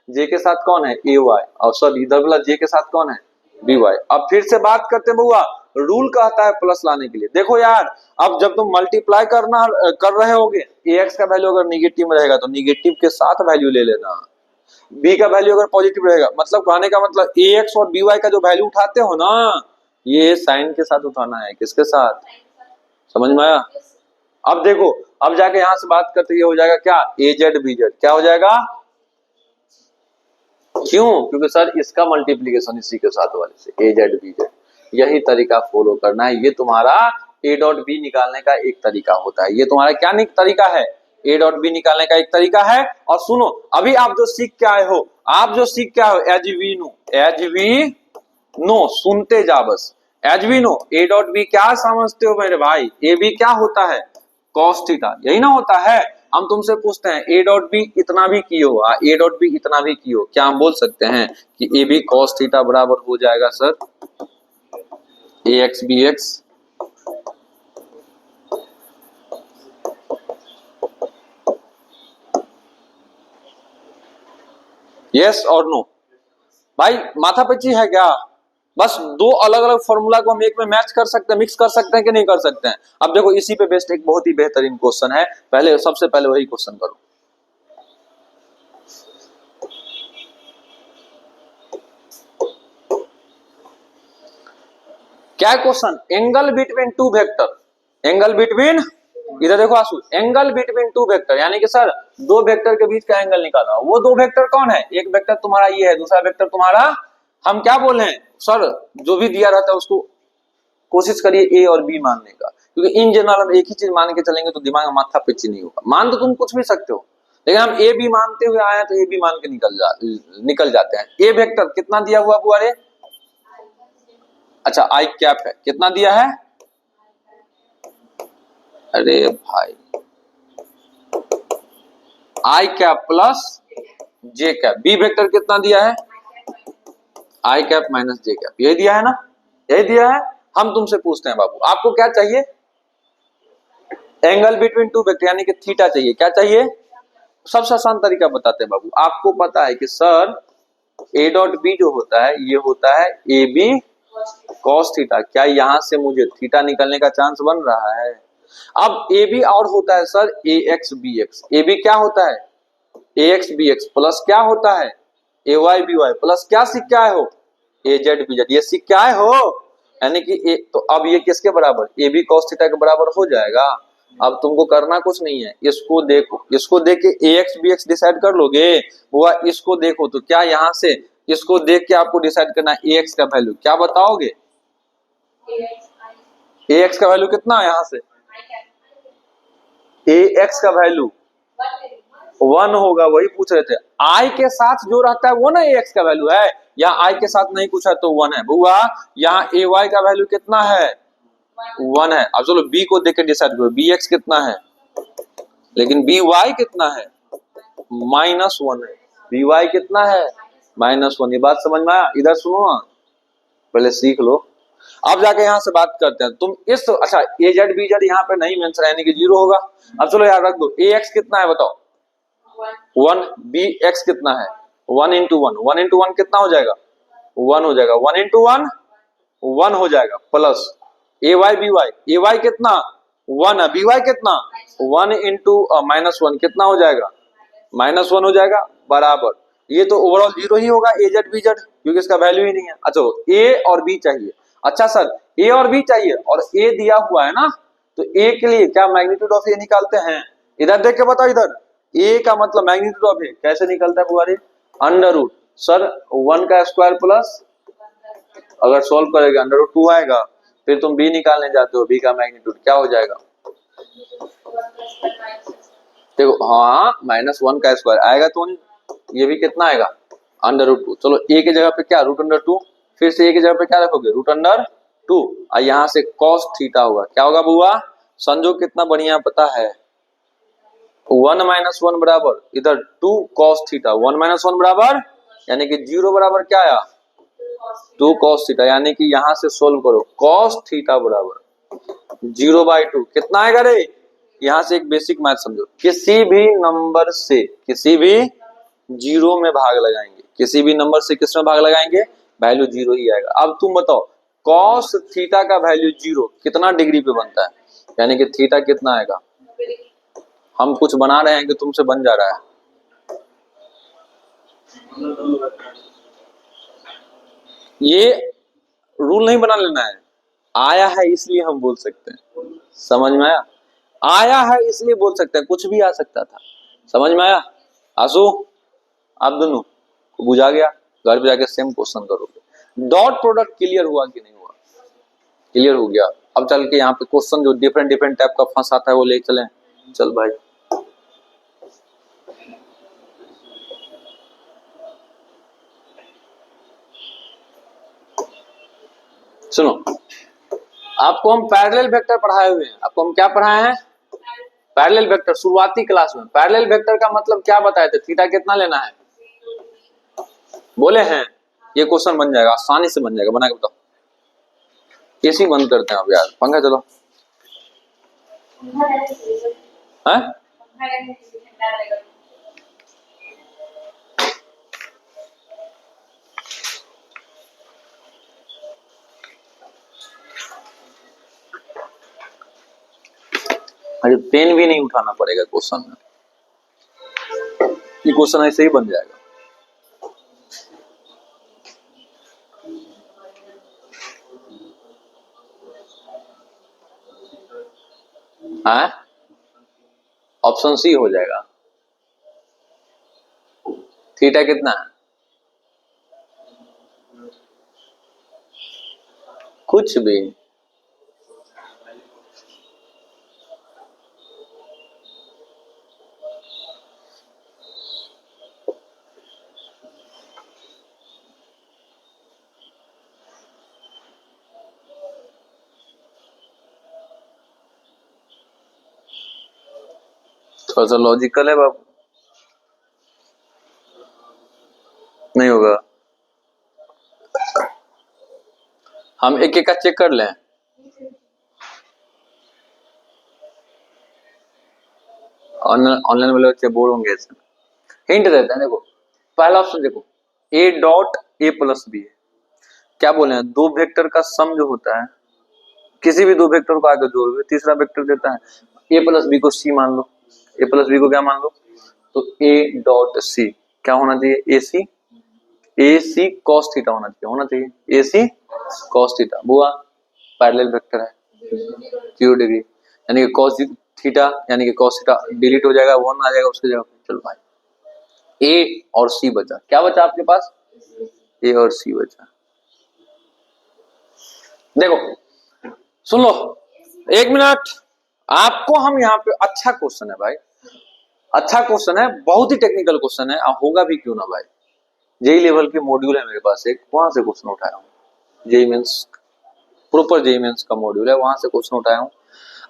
Speaker 1: जे के साथ कौन है? ए वाई, और सॉरी इधर वाला जे के साथ कौन है? B Y. अब फिर से बात करते हैं बुआ, रूल कहता है प्लस लाने के लिए। देखो यार, अब जब तुम मल्टीप्लाई कर रहे होगे, ए एक्स का वैल्यू अगर निगेटिव में रहेगा तो निगेटिव के साथ वैल्यू ले लेना। बी का वैल्यू अगर पॉजिटिव रहेगा, मतलब कहने का मतलब ए एक्स और बी वाई का जो वैल्यू उठाते हो ना, ये साइन के साथ उठाना है। किसके साथ? समझ में आया? अब देखो, अब जाके यहां से बात करते ये हो जाएगा क्या? ए जेड बी जेड। क्या हो जाएगा? क्यों? क्योंकि सर इसका मल्टीप्लीकेशन इसी के साथ वाले से, ए जेड बी जेड। यही तरीका फॉलो करना है। ये तुम्हारा ए डॉट बी निकालने का एक तरीका होता है। ये तुम्हारा क्या तरीका है? ए डॉट बी निकालने का एक तरीका है। और सुनो, अभी आप जो सीख के आए हो, एज वी नो, सुनते जा बस। As we know, A dot B क्या समझते हो मेरे भाई? ए बी क्या होता है? कॉस थीटा, यही ना होता है। हम तुमसे पूछते हैं ए डॉट बी इतना भी कियो, ए डॉट बी इतना भी कियो, क्या हम बोल सकते हैं कि ए बी कॉस थीटा बराबर हो जाएगा sir A X B x? Yes और नो? भाई माथा पच्ची है क्या? बस दो अलग अलग फॉर्मूला को हम एक में मैच कर सकते हैं, मिक्स कर सकते हैं कि नहीं कर सकते हैं? अब देखो, इसी पे बेस्ड एक बहुत ही बेहतरीन क्वेश्चन है। सबसे पहले वही क्वेश्चन करो। क्या question? Angle between two vector. Angle between, इधर देखो आंसू, एंगल बिटवीन टू वेक्टर, यानी कि सर दो वेक्टर के बीच का एंगल निकाला। वो दो वेक्टर कौन है? एक वेक्टर तुम्हारा ये है, दूसरा वेक्टर तुम्हारा, हम क्या बोल रहे हैं सर, जो भी दिया रहता है उसको कोशिश करिए ए और बी मानने का, क्योंकि इन जनरल हम एक ही चीज मान के चलेंगे तो दिमाग में माथा पिच्ची नहीं होगा। मान तो तुम कुछ भी सकते हो, लेकिन हम ए बी मानते हुए आए तो ए बी मान के निकल जाते हैं। ए वेक्टर कितना दिया हुआ बुआ रे? अच्छा आई कैप है, कितना दिया है? अरे भाई, आई कैप प्लस जे कैप। बी वेक्टर कितना दिया है? आई कैप माइनस जे कैप। यही दिया है ना? यही दिया है। हम तुमसे पूछते हैं बाबू, आपको क्या चाहिए? एंगल बिटवीन टू वेक्टर, यानी कि थीटा चाहिए। क्या चाहिए? सबसे आसान तरीका बताते हैं बाबू। आपको पता है कि सर ए डॉट बी जो होता है, ये होता है ए बी कॉस थीटा। क्या यहां से मुझे थीटा निकलने का चांस बन रहा है? अब ए बी और होता है sir A X B X. A B क्या होता है? A X B X plus क्या होता है? A Y B Y plus क्या सीख के आए हो? A Z B Z. ये सीख के आए हो, यानी कि तो अब ये किसके बराबर? ए बी कॉस थीटा के बराबर हो जाएगा। अब तुमको करना कुछ नहीं है, इसको देखो, इसको देख के ax bx डिसाइड कर लोगे। बुआ इसको देखो तो क्या यहाँ से इसको देख के आपको डिसाइड करना है ax का वैल्यू क्या बताओगे? ax का वैल्यू कितना है यहाँ से? ax का वैल्यू 1 होगा, वही पूछ रहे थे। i के साथ जो रहता है वो ना ax का वैल्यू है, या i के साथ नहीं पूछा तो 1 है। बुआ यहाँ ay का वैल्यू कितना है? 1 है। अब चलो b को देख के डिसाइड करो, bx कितना है, लेकिन by कितना है? -1 है। by कितना है? -1। ये बात समझ में आया? इधर सुनो ना, पहले सीख लो, अब जाके यहाँ से बात करते हैं। तुम इस अच्छा ए जेड बी जेड यहाँ पे नहीं मेंशन यानी कि 0 होगा। अब चलो यार रख दो, ax कितना है बताओ? 1। bx कितना है? 1 into 1, 1 into 1 कितना हो जाएगा? 1 हो जाएगा। 1 into 1 1 हो जाएगा, प्लस ay कितना? 1 है। by कितना? 1 into -1 कितना हो जाएगा? -1 हो जाएगा, बराबर। ये तो ओवरऑल 0 ही होगा ए जेड बी जेड, क्योंकि इसका वैल्यू ही नहीं है। अच्छा ए और बी चाहिए। अच्छा सर ए और बी चाहिए और ए दिया हुआ है ना, तो ए के लिए क्या मैग्नीट्यूड ऑफ ए निकालते हैं? इधर देख के बताओ, इधर ए का मतलब मैग्नीट्यूड ऑफ ए कैसे निकलता है बुआरी? अंडर रूट सर 1 का स्क्वायर प्लस, अगर सोल्व करेगा अंडर रूट 2 आएगा। फिर तुम बी निकालने जाते हो, बी का मैग्नीट्यूड क्या हो जाएगा? देखो हाँ -1 का स्क्वायर आएगा, तो ये भी कितना आएगा? Under root 2। चलो ए की जगह पे क्या? Root under 2। फिर से ए की जगह पे क्या रखोगे? Root under 2। और यहाँ से cos थीटा होगा, क्या होगा बुआ? संजोग कितना बढ़िया पता है, 1 - 1 बराबर इधर 2 cos थीटा। 1 - 1 बराबर यानी कि 0 बराबर क्या आया? 2 cos थीटा। यानी कि यहाँ से सोल्व करो, cos थीटा बराबर 0/2 कितना आएगा रे? यहाँ से एक बेसिक मैथ समझो, किसी भी नंबर से किसी भी 0 में भाग लगाएंगे, किसी भी नंबर से किस में भाग लगाएंगे? वैल्यू 0 ही आएगा। अब तुम बताओ cos थीटा का वैल्यू 0 कितना डिग्री पे बनता है? यानी कि थीटा कितना आएगा? हम कुछ बना रहे हैं कि तुमसे बन जा रहा है? ये रूल नहीं बना लेना है, आया है इसलिए हम बोल सकते हैं। समझ में आया? आया है इसलिए बोल सकते हैं, कुछ भी आ सकता था। समझ में आया? आंसू आप दोनों को बुझा गया? घर पे जाके सेम क्वेश्चन करोगे। डॉट प्रोडक्ट क्लियर हुआ कि नहीं हुआ? क्लियर हो गया। अब चल के यहाँ पे क्वेश्चन जो डिफरेंट डिफरेंट टाइप का फंस आता है वो ले चलें। चल भाई सुनो, आपको हम पैरेलल वेक्टर पढ़ाए हुए हैं। आपको हम क्या पढ़ाए हैं? Parallel vector. शुरुआती क्लास में पैरेलल वेक्टर का मतलब क्या बताए थे? थीटा कितना लेना है बोले हैं? ये क्वेश्चन बन जाएगा, आसानी से बन जाएगा। बना के बताओ। एसी बंद करते हैं अब यार, पंखा चलो। हैं? अरे पेन भी नहीं उठाना पड़ेगा क्वेश्चन में, ये क्वेश्चन ऐसे ही बन जाएगा। हाँ ऑप्शन सी हो जाएगा। थीटा कितना है? कुछ भी। थोड़ा सा लॉजिकल है बाबू, नहीं होगा। हम एक एक का चेक कर लें। ऑनलाइन वाले बच्चे बोर होंगे इसमें। हिंट देते हैं, देखो पहला ऑप्शन देखो, A dot A plus B है। क्या बोले हैं? दो वेक्टर का सम जो होता है, किसी भी दो वेक्टर को आगे जोड़ दो, तीसरा वेक्टर देता है। ए प्लस बी को सी मान लो, ए प्लस बी को क्या मान लो? तो ए डॉट सी क्या होना चाहिए? ए सी, ए सी कॉस थीटा होना चाहिए, ए सी कॉस थीटा। बुआ पैरेलल वेक्टर है 0 डिग्री, यानी कि कॉस थीटा यानी कि cos थीटा डिलीट हो जाएगा, 1 आ जाएगा उसकी जगह पे। चलो भाई ए और सी बचा, क्या बचा आपके पास? ए और सी बचा। देखो सुन लो, 1 मिनट, आपको हम यहाँ पे, अच्छा क्वेश्चन है भाई, अच्छा क्वेश्चन है, बहुत ही टेक्निकल क्वेश्चन है, होगा भी क्यों ना भाई। जेई लेवल के मॉड्यूल है मेरे पास एक, वहां से क्वेश्चन उठाया हूँ। JEE Mains, proper JEE Mains का मॉड्यूल है, वहां से क्वेश्चन उठाया हूँ।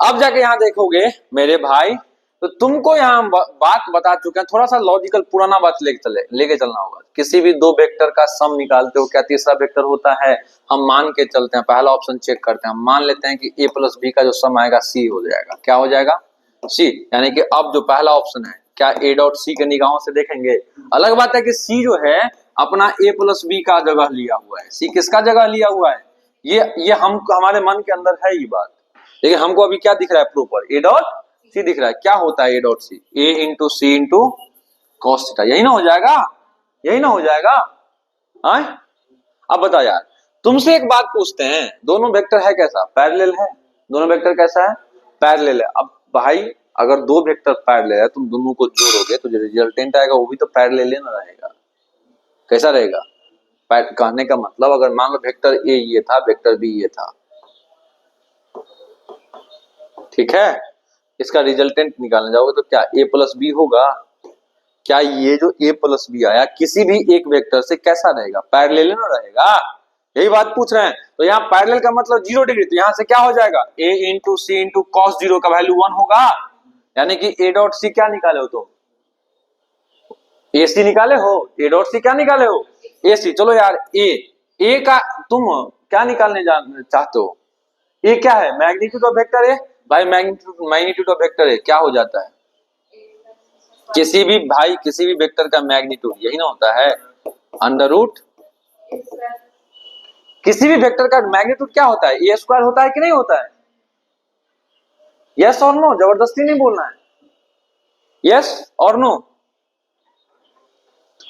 Speaker 1: अब जाके यहाँ देखोगे मेरे भाई, तो तुमको यहाँ बात बता चुके हैं, थोड़ा सा लॉजिकल पुराना बात लेके चलना होगा। किसी भी दो वेक्टर का सम निकालते हो, क्या तीसरा वेक्टर होता है? हम मान के चलते हैं, पहला ऑप्शन चेक करते हैं, हम मान लेते हैं कि a प्लस बी का जो सम आएगा सी हो जाएगा। क्या हो जाएगा? सी। यानी कि अब जो पहला ऑप्शन है, क्या ए डॉट सी के निगाहों से देखेंगे? अलग बात है कि सी जो है अपना ए प्लस बी का जगह लिया हुआ है, सी किसका जगह लिया हुआ है? ये हम हमारे मन के अंदर है ये बात, लेकिन हमको अभी क्या दिख रहा है? प्रॉपर ए डॉट सी दिख रहा है। क्या होता है A dot C? A into C into cos theta, यही ना हो जाएगा? यही ना हो जाएगा? हाँ, अब बता यार, तुमसे एक बात पूछते हैं, दोनों वेक्टर है कैसा? पैरेलल है। दोनों वेक्टर कैसा है? पैरेलल है। अब भाई अगर दो वेक्टर पैरेलल है, तुम दोनों को जोड़ोगे तो जो रिजल्टेंट आएगा वो भी तो पैरेलल ना रहेगा। कैसा रहेगा? कहने का मतलब, अगर मान लो वेक्टर ए ये था, वेक्टर बी ये था, ठीक है, इसका रिजल्टेंट निकालने जाओगे तो क्या ए प्लस बी होगा? क्या ये जो ए प्लस बी आया किसी भी एक वेक्टर से कैसा रहेगा? पैरेलल ना रहेगा? यही बात पूछ रहे हैं। तो यहाँ पैरेलल का मतलब 0 डिग्री, तो यहाँ से क्या हो जाएगा? a into C into cos 0 का वैल्यू 1 होगा। यानी कि ए डॉट सी क्या निकाले हो तुम? ए सी निकाले हो। ए डॉट सी क्या निकाले हो? ए सी। चलो यार ए का तुम क्या निकालने चाहते हो? ए क्या है? मैग्नीट्यूड ऑफ वेक्टर है भाई। मैग्नीट्यूड ऑफ वेक्टर है क्या हो जाता है? किसी भी वेक्टर का मैग्नीट्यूड यही ना होता है, अंडर रूट। किसी भी वेक्टर का मैग्नीट्यूड क्या होता है? ए स्क्वायर होता है कि नहीं होता है? यस और नो, जबरदस्ती नहीं बोलना है, यस और नो,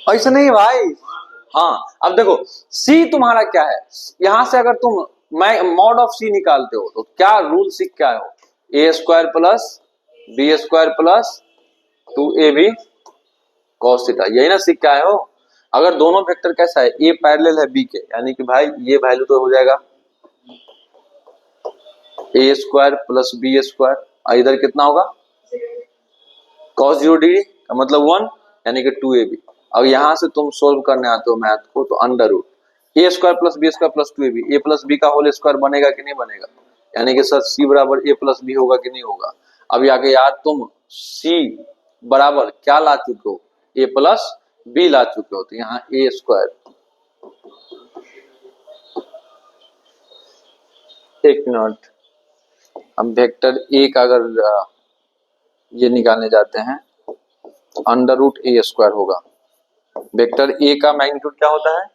Speaker 1: ऐसा नहीं भाई। हाँ, अब देखो सी तुम्हारा क्या है, यहां से अगर तुम मॉड ऑफ सी निकालते हो तो क्या रूल सीख क्या हो? A square plus B square plus 2ab cos theta, यही ना सीख क्या हो? अगर दोनों वेक्टर कैसा है, ए पैरेलल है बी के, यानी कि भाई ये वैल्यू तो हो जाएगा ए स्क्वायर प्लस बी स्क्वायर, इधर कितना होगा? cos 0 डिग्री का मतलब 1, यानी कि 2ab। अब यहां से तुम सोल्व करने आते हो मैथ को, तो under root A square plus B square plus 2ab, A plus B का होल स्क्वायर बनेगा कि नहीं बनेगा? यानी कि सर सी बराबर ए प्लस बी होगा कि नहीं होगा? अब आगे यार तुम सी बराबर क्या ला चुके हो? ए प्लस बी ला चुके हो, तो यहाँ ए स्क्वायर, एक मिनट, हम वेक्टर ए का अगर ये निकालने जाते हैं, अंडर रूट ए स्क्वायर होगा। वेक्टर ए का मैग्नीट्यूड क्या होता है?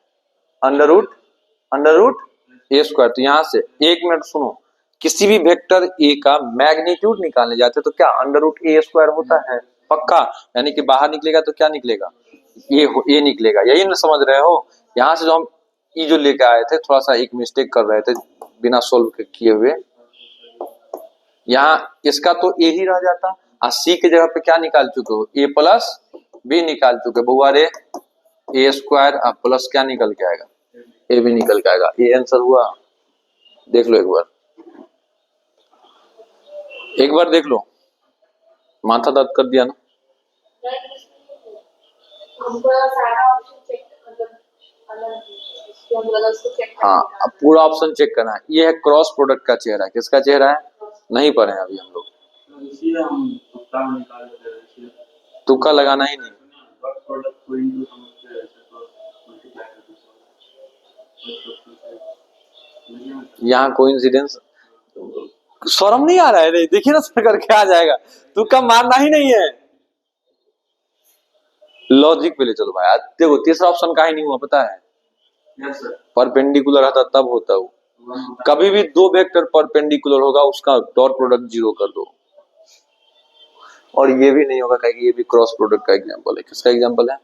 Speaker 1: Under root A square. तो यहां से एक मिनट सुनो, किसी भी वेक्टर ए का मैग्नीट्यूड निकालने जाते तो क्या अंडर रूट ए स्क्वायर होता है? पक्का। यानी कि बाहर निकलेगा तो क्या निकलेगा? ए निकलेगा। यही ना समझ रहे हो? यहां से जो हम ई जो लेके आए थे, थोड़ा सा एक मिस्टेक कर रहे थे बिना सोल्व किए हुए, यहाँ इसका तो ए ही रह जाता, और सी की जगह पे क्या निकाल चुके हो? ए प्लस बी निकाल चुके बहुआ रे, ए स्क्वायर प्लस क्या निकल के आएगा? ए भी निकल के आएगा। ये आंसर हुआ। देख लो एक बार देख लो, माथा दर्द कर दिया ना? हाँ, अब पूरा ऑप्शन चेक करना है। ये है क्रॉस प्रोडक्ट का चेहरा, किसका चेहरा है? नहीं पढ़े अभी हम लोग, तुक्का लगाना ही नहीं। यहाँ कोइंसिडेंस, शर्म नहीं आ रहा है? नहीं देखिए ना सर करके आ जाएगा, तुक्का मारना ही नहीं है। लॉजिक पे ले चलो भाई। देखो तीसरा ऑप्शन का ही नहीं हुआ पता है? परपेंडिकुलर आता तब होता है। कभी भी दो वेक्टर परपेंडिकुलर होगा उसका डॉट प्रोडक्ट 0 कर दो। और ये भी नहीं होगा क्योंकि ये भी क्रॉस प्रोडक्ट का एग्जांपल है। किसका एग्जांपल है?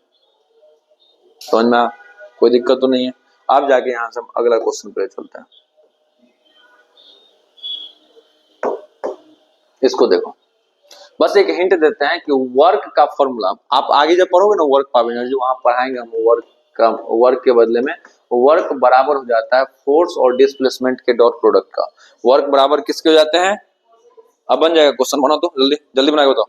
Speaker 1: समझ में? कोई दिक्कत तो नहीं है? आप जाके यहां से हम अगला क्वेश्चन पे चलते हैं। इसको देखो, बस एक हिंट देते हैं कि वर्क का फॉर्मूला आप आगे जब पढ़ोगे ना वर्क ऑफ एनर्जी, वहां पढ़ाएंगे हम वर्क के बदले में वर्क बराबर हो जाता है फोर्स और डिस्प्लेसमेंट के डॉट प्रोडक्ट का। वर्क बराबर किसके हो जाते हैं? अब बन जाएगा, क्वेश्चन बनाओ तो जल्दी जल्दी बना के बताओ।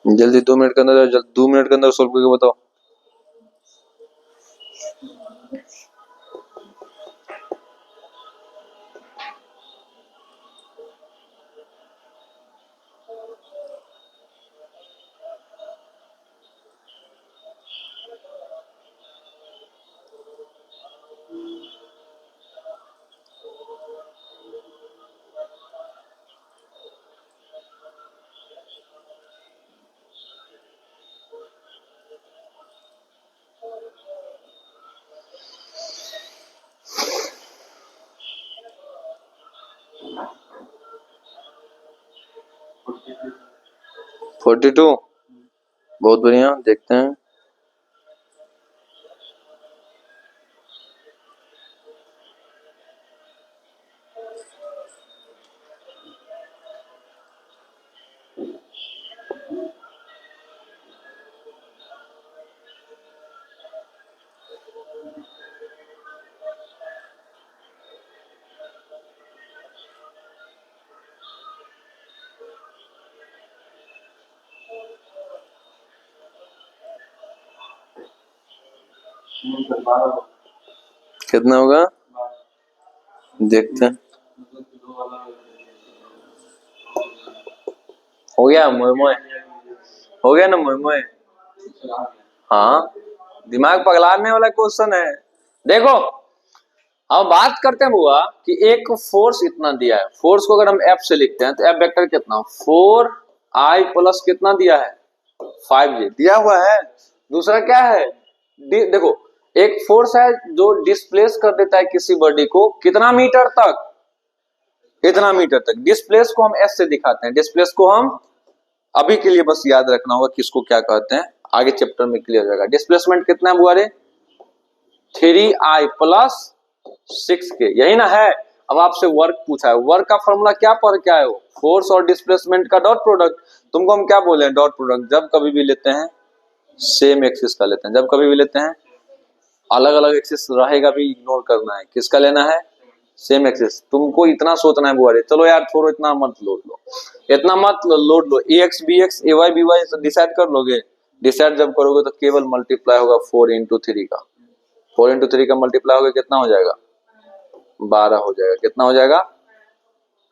Speaker 1: जल्दी 2 मिनट के अंदर, 2 मिनट के अंदर सोल्व करके बताओ। फोर्टी टू, बहुत बढ़िया, देखते हैं। कितना होगा देखते हैं। हो गया मोए मोए, हो गया ना मोए मोए। हाँ, दिमाग पगलाने वाला क्वेश्चन है। देखो अब बात करते हैं बुआ कि एक फोर्स इतना दिया है, फोर्स को अगर हम एफ से लिखते हैं तो एफ वेक्टर कितना, 4i प्लस कितना दिया है, 5j दिया हुआ है। दूसरा क्या है, देखो एक फोर्स है जो डिस्प्लेस कर देता है किसी बॉडी को कितना मीटर तक, इतना मीटर तक। डिस्प्लेस को हम एस से दिखाते हैं, डिस्प्लेस को हम अभी के लिए बस याद रखना होगा किसको क्या कहते हैं, आगे चैप्टर में क्लियर हो जाएगा। डिस्प्लेसमेंट कितना है बुआरे, 3i प्लस 6k, यही ना है। अब आपसे वर्क पूछा है, वर्क का फॉर्मूला क्या पर क्या है, वो फोर्स और डिस्प्लेसमेंट का डॉट प्रोडक्ट। तुमको हम क्या बोले, डॉट प्रोडक्ट जब कभी भी लेते हैं सेम एक्सिस का लेते हैं, जब कभी भी लेते हैं अलग अलग एक्सिस रहेगा भी इग्नोर करना है, किसका लेना है, सेम एक्सिस। तुमको इतना सोचना है बुआरे, चलो यार छोड़ो इतना मत लोड लो, इतना मत लोड लो। ए एक्स बी एक्स ए वाई बी वाई डिसाइड कर लोगे, डिसाइड जब करोगे तो केवल मल्टीप्लाई होगा 4 into 3 का, 4 into 3 का मल्टीप्लाई होगा कितना हो जाएगा, 12 हो जाएगा। कितना हो जाएगा,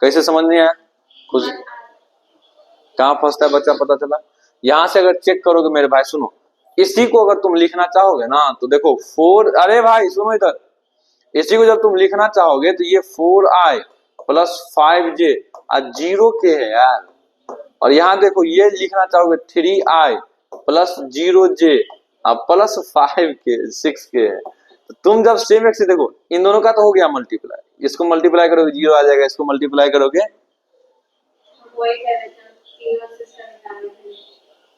Speaker 1: कैसे समझ नहीं आया कुछ, कहाँ फंसता है बच्चा पता चला। यहां से अगर चेक करोगे मेरे भाई, सुनो इसी को अगर तुम लिखना चाहोगे ना तो देखो 4, अरे भाई सुनो इधर, इसी को जब तुम लिखना चाहोगे तो ये 4i प्लस 5j और 0k है यार, और यहाँ देखो ये लिखना चाहोगे 3i plus 0j plus 5k 6k है। तो तुम जब सेम एक्सिस देखो, इन दोनों का तो हो गया मल्टीप्लाई, इसको मल्टीप्लाई करोगे 0 आ जाएगा, इसको मल्टीप्लाई करोगे,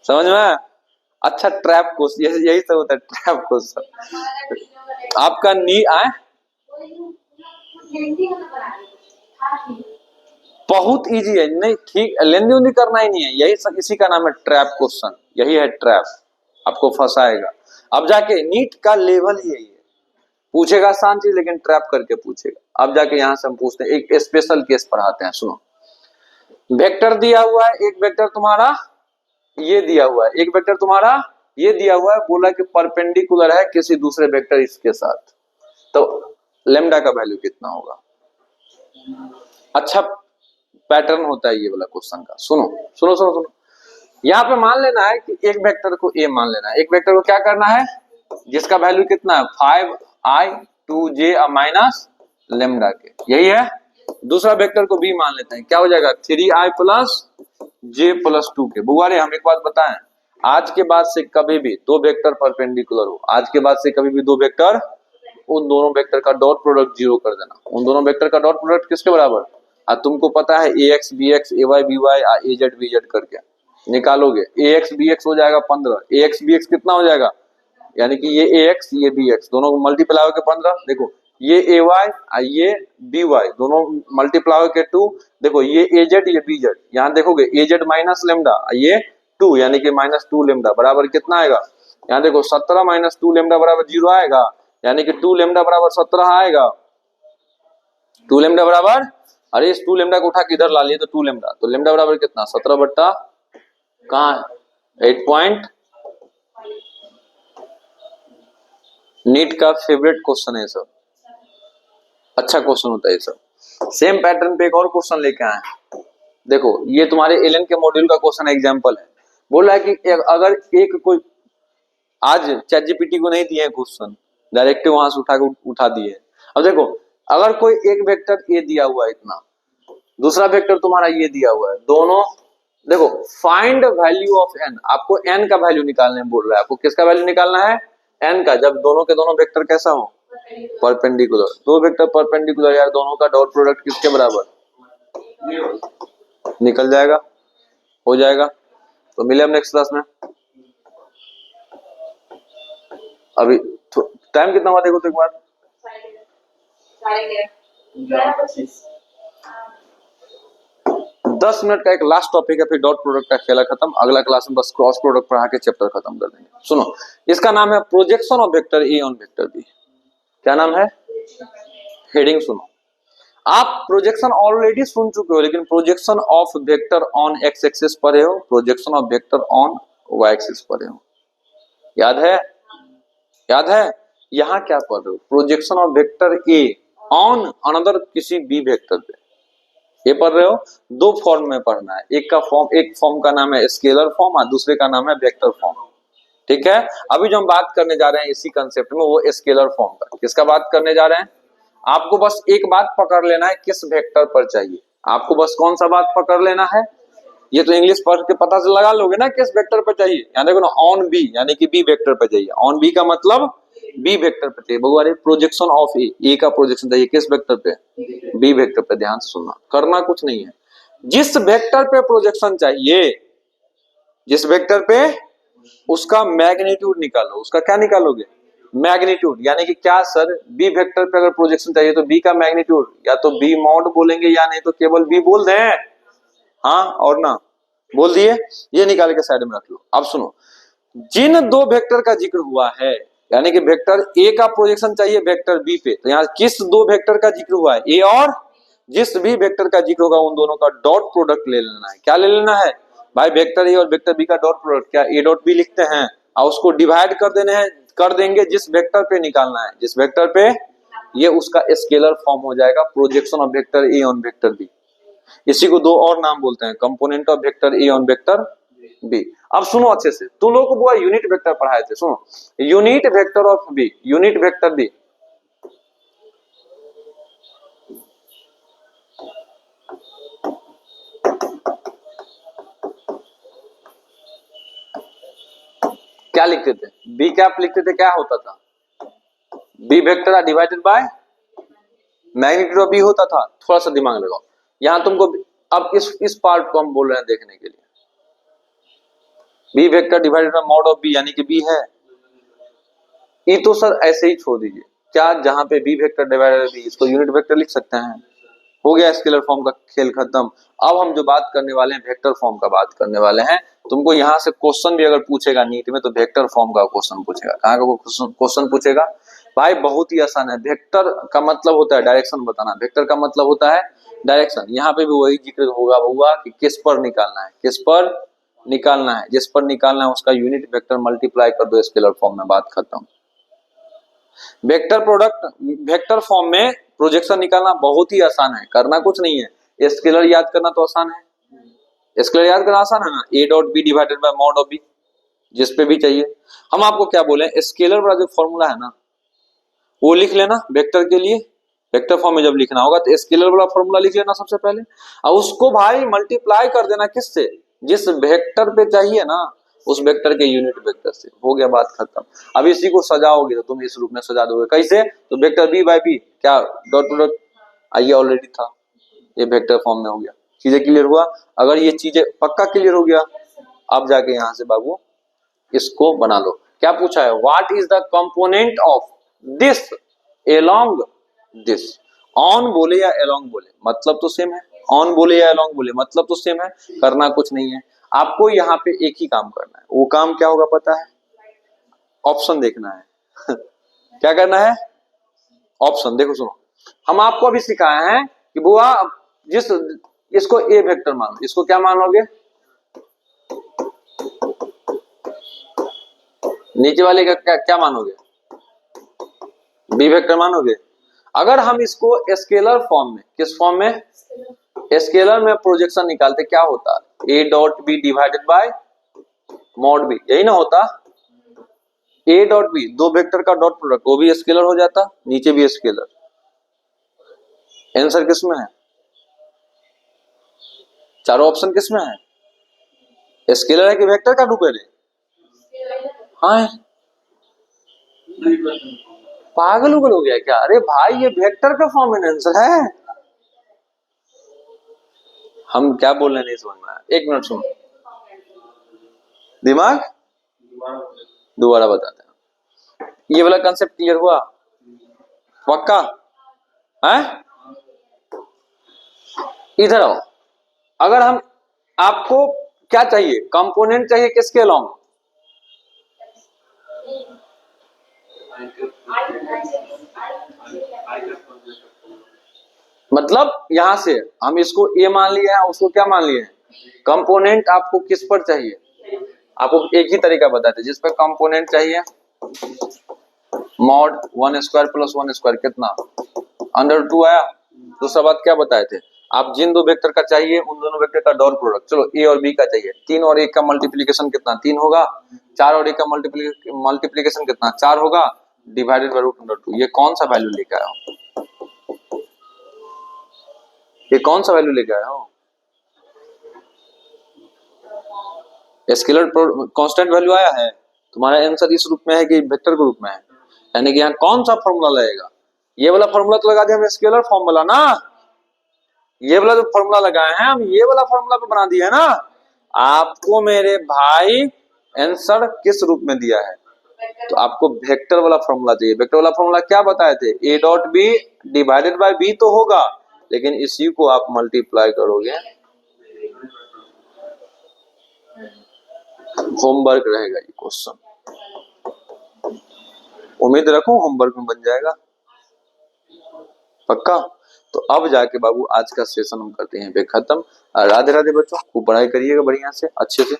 Speaker 1: समझ में। अच्छा ट्रैप क्वेश्चन, यही सब होता है ट्रैप क्वेश्चन। आपका नी आए बहुत इजी है, नहीं ठीक, लेंदी उंदी करना ही नहीं है, यही सब, इसी का नाम है ट्रैप क्वेश्चन, यही है ट्रैप, आपको फंसाएगा। अब जाके नीट का लेवल ही यही है, पूछेगा आसान चीज लेकिन ट्रैप करके पूछेगा। अब जाके यहां से हम पूछते हैं, एक स्पेशल केस पढ़ाते हैं, सुनो। वेक्टर दिया हुआ है, एक वेक्टर तुम्हारा ये दिया हुआ है, एक वेक्टर तुम्हारा ये दिया हुआ है, बोला कि परपेंडिकुलर है किसी दूसरे वेक्टर इसके साथ, तो लेमडा का वैल्यू कितना होगा। अच्छा पैटर्न होता है ये वाला क्वेश्चन का, सुनो सुनो सुनो सुनो। यहाँ पे मान लेना है कि एक वेक्टर को ए मान लेना है, एक वेक्टर को क्या करना है, जिसका वैल्यू कितना है 5i 2j माइनस लेमडा के, यही है। दूसरा वेक्टर को बी मान लेते हैं, क्या हो जाएगा 3i प्लस j प्लस 2 के। बुआरे हम एक बात बताएं, आज के बाद से कभी भी दो वेक्टर परपेंडिकुलर हो, आज के बाद से कभी भी दो वेक्टर, उन दोनों वेक्टर का डॉट प्रोडक्ट जीरो कर देना। उन दोनों वेक्टर का डॉट प्रोडक्ट किसके बराबर, तुमको पता है ax bx ay by az bz करके निकालोगे, ax bx हो जाएगा 15, ax bx कितना हो जाएगा, यानी कि ये ax ये bx दोनों को मल्टीप्लाई होकर 15, देखो ये ay ये by दोनों मल्टीप्लाई होकर 2, देखो ये az ये bz, यहाँ देखोगे az माइनस लेमडा ये 2 यानी कि माइनस 2 लेमडा बराबर कितना आएगा, यहाँ देखो 17 माइनस 2 लेमडा बराबर 0 आएगा, यानी कि 2 लेमडा बराबर 17 आएगा। 2 लेमडा बराबर, अरे इस 2 लेमडा को उठा के इधर ला लिए तो 2 लेमडा, तो लेमडा बराबर कितना 17 बट्टा कहाँ है 8 पॉइंट। नीट का फेवरेट क्वेश्चन है सब, अच्छा क्वेश्चन होता है ये सब। सेम पैटर्न पे एक और क्वेश्चन लेके आए, देखो ये तुम्हारे एलन के मॉड्यूल का क्वेश्चन एग्जांपल है। बोला है कि अगर एक कोई, आज चैट जीपीटी को नहीं दिए क्वेश्चन, डायरेक्ट वहां से उठा दिए। अब देखो अगर कोई एक वेक्टर ए दिया हुआ है इतना, दूसरा वेक्टर तुम्हारा ये दिया हुआ है, दोनों देखो फाइंड वैल्यू ऑफ एन, आपको एन का वैल्यू निकालने बोल रहा है, आपको किसका वैल्यू निकालना है एन का, जब दोनों के दोनों वेक्टर कैसा हो परपेंडिकुलर, दो वेक्टर परपेंडिकुलर यार, दोनों का डॉट प्रोडक्ट किसके बराबर, निकल जाएगा, हो जाएगा। तो मिले हम नेक्स्ट क्लास में। अभी टाइम कितना हुआ देखो तो एक बार, 10 मिनट का एक लास्ट टॉपिक है, फिर डॉट प्रोडक्ट का खेला खत्म। अगला क्लास में बस क्रॉस प्रोडक्ट पढ़ा के चैप्टर खत्म कर देंगे। सुनो, इसका नाम है projection of vector A on vector B. क्या नाम है, हेडिंग सुनो। आप प्रोजेक्शन ऑलरेडी सुन चुके हो, लेकिन projection of vector on X axis पढ़े हो, projection of vector on Y axis पढ़े हो, याद है, याद है। यहाँ क्या पढ़ रहे हो, projection of vector A on another किसी बी वेक्टर पे, ये पढ़ रहे हो। दो फॉर्म में पढ़ना है, एक फॉर्म का नाम है स्केलर फॉर्म और दूसरे का नाम है वेक्टर फॉर्म, ठीक है। अभी जो हम बात करने जा रहे हैं इसी कंसेप्ट में, वो स्केलर फॉर्म का, किसका बात करने जा रहे हैं। आपको बस एक बात पकड़ लेना है, किस वेक्टर पर चाहिए, आपको बस कौन सा बात पकड़ लेना है, ये तो इंग्लिश पढ़ के पता से लगा लोगे ना किस वेक्टर पर चाहिए। यहाँ देखो ना, ऑन बी यानी कि बी वेक्टर पर चाहिए, ऑन बी का मतलब बी वेक्टर पे चाहिए। भगवान प्रोजेक्शन ऑफ ए का प्रोजेक्शन चाहिए किस वेक्टर पे, बी वेक्टर पे। ध्यान से सुनना, करना कुछ नहीं है, जिस वेक्टर पे प्रोजेक्शन चाहिए, जिस वेक्टर पे, उसका मैग्नीट्यूड निकालो। उसका क्या निकालोगे, मैग्नीट्यूड। यानी कि क्या सर, बी वेक्टर पे अगर प्रोजेक्शन चाहिए तो बी का मैग्नीट्यूड या तो बी मॉड बोलेंगे या नहीं तो केवल बी बोल दें, हाँ और ना, बोल दिए, ये निकाल के साइड में रख लो। अब सुनो, जिन दो वेक्टर का जिक्र हुआ है, यानी कि वेक्टर ए का प्रोजेक्शन चाहिए वेक्टर बी पे, तो यहाँ किस दो वेक्टर का जिक्र हुआ है, ए और जिस भी वेक्टर का जिक्र होगा उन दोनों का डॉट प्रोडक्ट ले लेना है। क्या ले लेना है भाई, वेक्टर ए और वेक्टर बी का डॉट प्रोडक्ट, क्या ए डॉट बी लिखते हैं और उसको डिवाइड कर देने हैं, कर देंगे जिस वेक्टर पे निकालना है, जिस वेक्टर पे, ये उसका स्केलर फॉर्म हो जाएगा, projection of vector A on vector B. इसी को दो और नाम बोलते हैं, component of vector A on vector B. अब सुनो अच्छे से, तुम लोग को बुआ यूनिट वेक्टर पढ़ाए थे, सुनो, unit vector of B, unit vector B, क्या लिखते थे, बी कैप लिखते थे, क्या होता था, B vector are divided by magnitude of B होता था। थोड़ा सा दिमाग लगाओ, यहां तुमको अब इस पार्ट को हम बोल रहे हैं देखने के लिए, B vector divided by mod of B, यानी कि बी है, ये तो सर ऐसे ही छोड़ दीजिए। क्या जहां पे B vector divided by B, इसको यूनिट वेक्टर लिख सकते हैं, हो गया स्केलर फॉर्म का खेल खत्म। अब हम जो बात करने वाले हैं वेक्टर फॉर्म का बात करने वाले हैं। तुमको यहाँ से क्वेश्चन भी अगर पूछेगा नीट में तो वेक्टर फॉर्म का क्वेश्चन पूछेगा। कहाँ का क्वेश्चन पूछेगा भाई? बहुत ही आसान है। वेक्टर का मतलब होता है डायरेक्शन बताना। वेक्टर का मतलब होता है डायरेक्शन। यहाँ पे भी वही जिक्र होगा हुआ कि किस पर निकालना है, किस पर निकालना है, जिस पर निकालना है उसका यूनिट वेक्टर मल्टीप्लाई कर दो स्केलर फॉर्म में, बात खत्म। वेक्टर प्रोडक्ट वेक्टर फॉर्म में प्रोजेक्शन निकालना बहुत ही आसान है, करना कुछ नहीं है। स्केलर याद करना तो आसान है, स्केलर याद करना आसान है ना, A dot B divided by mod of B, जिस पे भी चाहिए। हम आपको क्या बोले, स्केलर वाला जो फॉर्मूला है ना वो लिख लेना वेक्टर के लिए। वेक्टर फॉर्म में जब लिखना होगा तो स्केलर वाला फॉर्मूला लिख लेना सबसे पहले, और उसको भाई मल्टीप्लाई कर देना किससे, जिस वेक्टर पे चाहिए ना उस वेक्टर के यूनिट वेक्टर से। हो गया, बात खत्म। अब इसी को सजाओगे तो तुम इस रूप में सजा दोगे। कैसे? तो वेक्टर बी बाय बी क्या डॉट प्रोडक्ट आइए ऑलरेडी था, ये वेक्टर फॉर्म में हो गया। चीजें क्लियर हुआ? अगर ये चीजें पक्का क्लियर हो गया, अब जाके यहां से बाबू इसको बना लो। क्या पूछा है? What is the component of this along this. On बोले या एलोंग बोले मतलब तो सेम है, ऑन बोले या एलोंग बोले मतलब तो सेम है, करना कुछ नहीं है। आपको यहाँ पे एक ही काम करना है। वो काम क्या होगा पता है? ऑप्शन देखना है क्या करना है? ऑप्शन देखो, सुनो। हम आपको अभी सिखाए हैं कि बुआ जिस इसको ए वेक्टर मान लो, इसको क्या मान लोगे? नीचे वाले का क्या मानोगे? बी वेक्टर मानोगे। अगर हम इसको स्केलर फॉर्म में, किस फॉर्म में? स्केलर में प्रोजेक्शन निकालते क्या होता? A dot B divided by mod B, यही ना होता? ए डॉट बी, दो वेक्टर का डॉट प्रोडक्ट, वो भी स्केलर हो जाता, नीचे भी स्केलर। आंसर किसमें है? चारों ऑप्शन किसमें है? स्केलर है कि वेक्टर का डुपेल है? हाँ, पागल उगल हो गया क्या? अरे भाई ये वेक्टर का फॉर्म में आंसर है। हम क्या बोल रहे हैं नहीं समझ में आया, एक मिनट सुनो, दिमाग दोबारा बताते हैं। ये वाला कंसेप्ट क्लियर हुआ? पक्का है? इधर आओ। अगर हम आपको क्या चाहिए, कंपोनेंट चाहिए किसके अलोंग? मतलब यहां से हम इसको ए मान लिए हैं, उसको क्या मान लिए हैं? कंपोनेंट आपको किस पर चाहिए? आपको एक ही तरीका बताते जिस पर कंपोनेंट चाहिए। मॉड 1 स्क्वायर प्लस 1 स्क्वायर कितना? अंडर 2 आया। दूसरा बात क्या बताए थे? आप जिन दो वेक्टर का चाहिए उन दोनों वेक्टर का डॉट प्रोडक्ट, चलो ए और बी का चाहिए, 3 और 1 का मल्टीप्लीकेशन कितना? 3 होगा। 4 और 1 का मल्टीप्लीकेशन कितना? 4 होगा, डिवाइडेड बाय रूट अंडर 2। ये कौन सा वैल्यू लेके आया हो? ये कौन सा वैल्यू लेके आया हो? स्केलर कांस्टेंट वैल्यू आया है। तुम्हारा आंसर इस रूप में है कि वेक्टर के रूप में है? यानी कि यहाँ कौन सा फॉर्मूला लगेगा? ये वाला फॉर्मूला तो लगा दिया हम, स्केलर फॉर्म वाला ना। ये वाला जो फॉर्मूला लगाए हैं हम, ये वाला फॉर्मूला पे बना दिया है ना। आपको मेरे भाई आंसर किस रूप में दिया है? तो आपको वेक्टर वाला फॉर्मूला चाहिए। वेक्टर वाला फॉर्मूला क्या बताए थे? A dot B divided by B तो होगा, लेकिन इसी को आप मल्टीप्लाई करोगे। होमवर्क रहेगा ये क्वेश्चन, उम्मीद रखूं होमवर्क में बन जाएगा पक्का। तो अब जाके बाबू आज का सेशन हम करते हैं पे खत्म। राधे राधे बच्चों, खूब पढ़ाई करिएगा बढ़िया से, अच्छे से,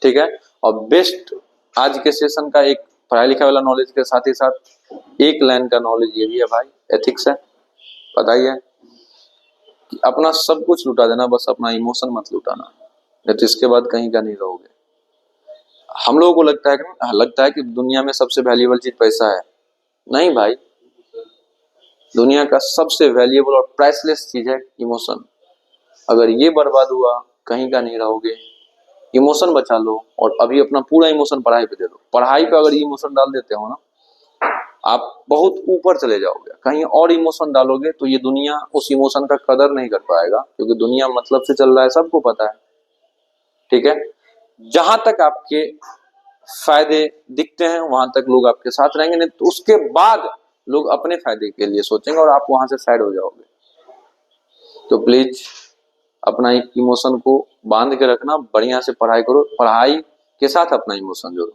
Speaker 1: ठीक है। और बेस्ट आज के सेशन का एक पढ़ाई लिखाई वाला नॉलेज के साथ ही साथ एक लाइन का नॉलेज ये भी है भाई, एथिक्स है। पता ही है कि अपना सब कुछ लुटा देना, बस अपना इमोशन मत लुटाना, नहीं तो इसके बाद कहीं का नहीं रहोगे। हम लोगों को लगता है कि दुनिया में सबसे वैल्यूएबल चीज पैसा है। नहीं भाई, दुनिया का सबसे वैल्यूएबल और प्राइसलेस चीज है इमोशन। अगर ये बर्बाद हुआ कहीं का नहीं रहोगे। इमोशन बचा लो और अभी अपना पूरा इमोशन पढ़ाई पे दे दो। पढ़ाई पे अगर इमोशन डाल देते हो ना, आप बहुत ऊपर चले जाओगे। कहीं और इमोशन डालोगे तो ये दुनिया उस इमोशन का कदर नहीं कर पाएगा, क्योंकि दुनिया मतलब से चल रहा है, सबको पता है, ठीक है। जहां तक आपके फायदे दिखते हैं वहां तक लोग आपके साथ रहेंगे, नहीं तो उसके बाद लोग अपने फायदे के लिए सोचेंगे और आप वहां से साइड हो जाओगे। तो प्लीज अपना इमोशन को बांध के रखना, बढ़िया से पढ़ाई करो, पढ़ाई के साथ अपना इमोशन जोड़ो,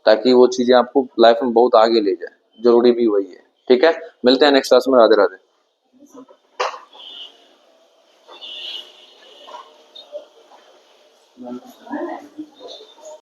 Speaker 1: ताकि वो चीजें आपको लाइफ में बहुत आगे ले जाए। जरूरी भी वही है। ठीक है, मिलते हैं नेक्स्ट क्लास में। राधे राधे।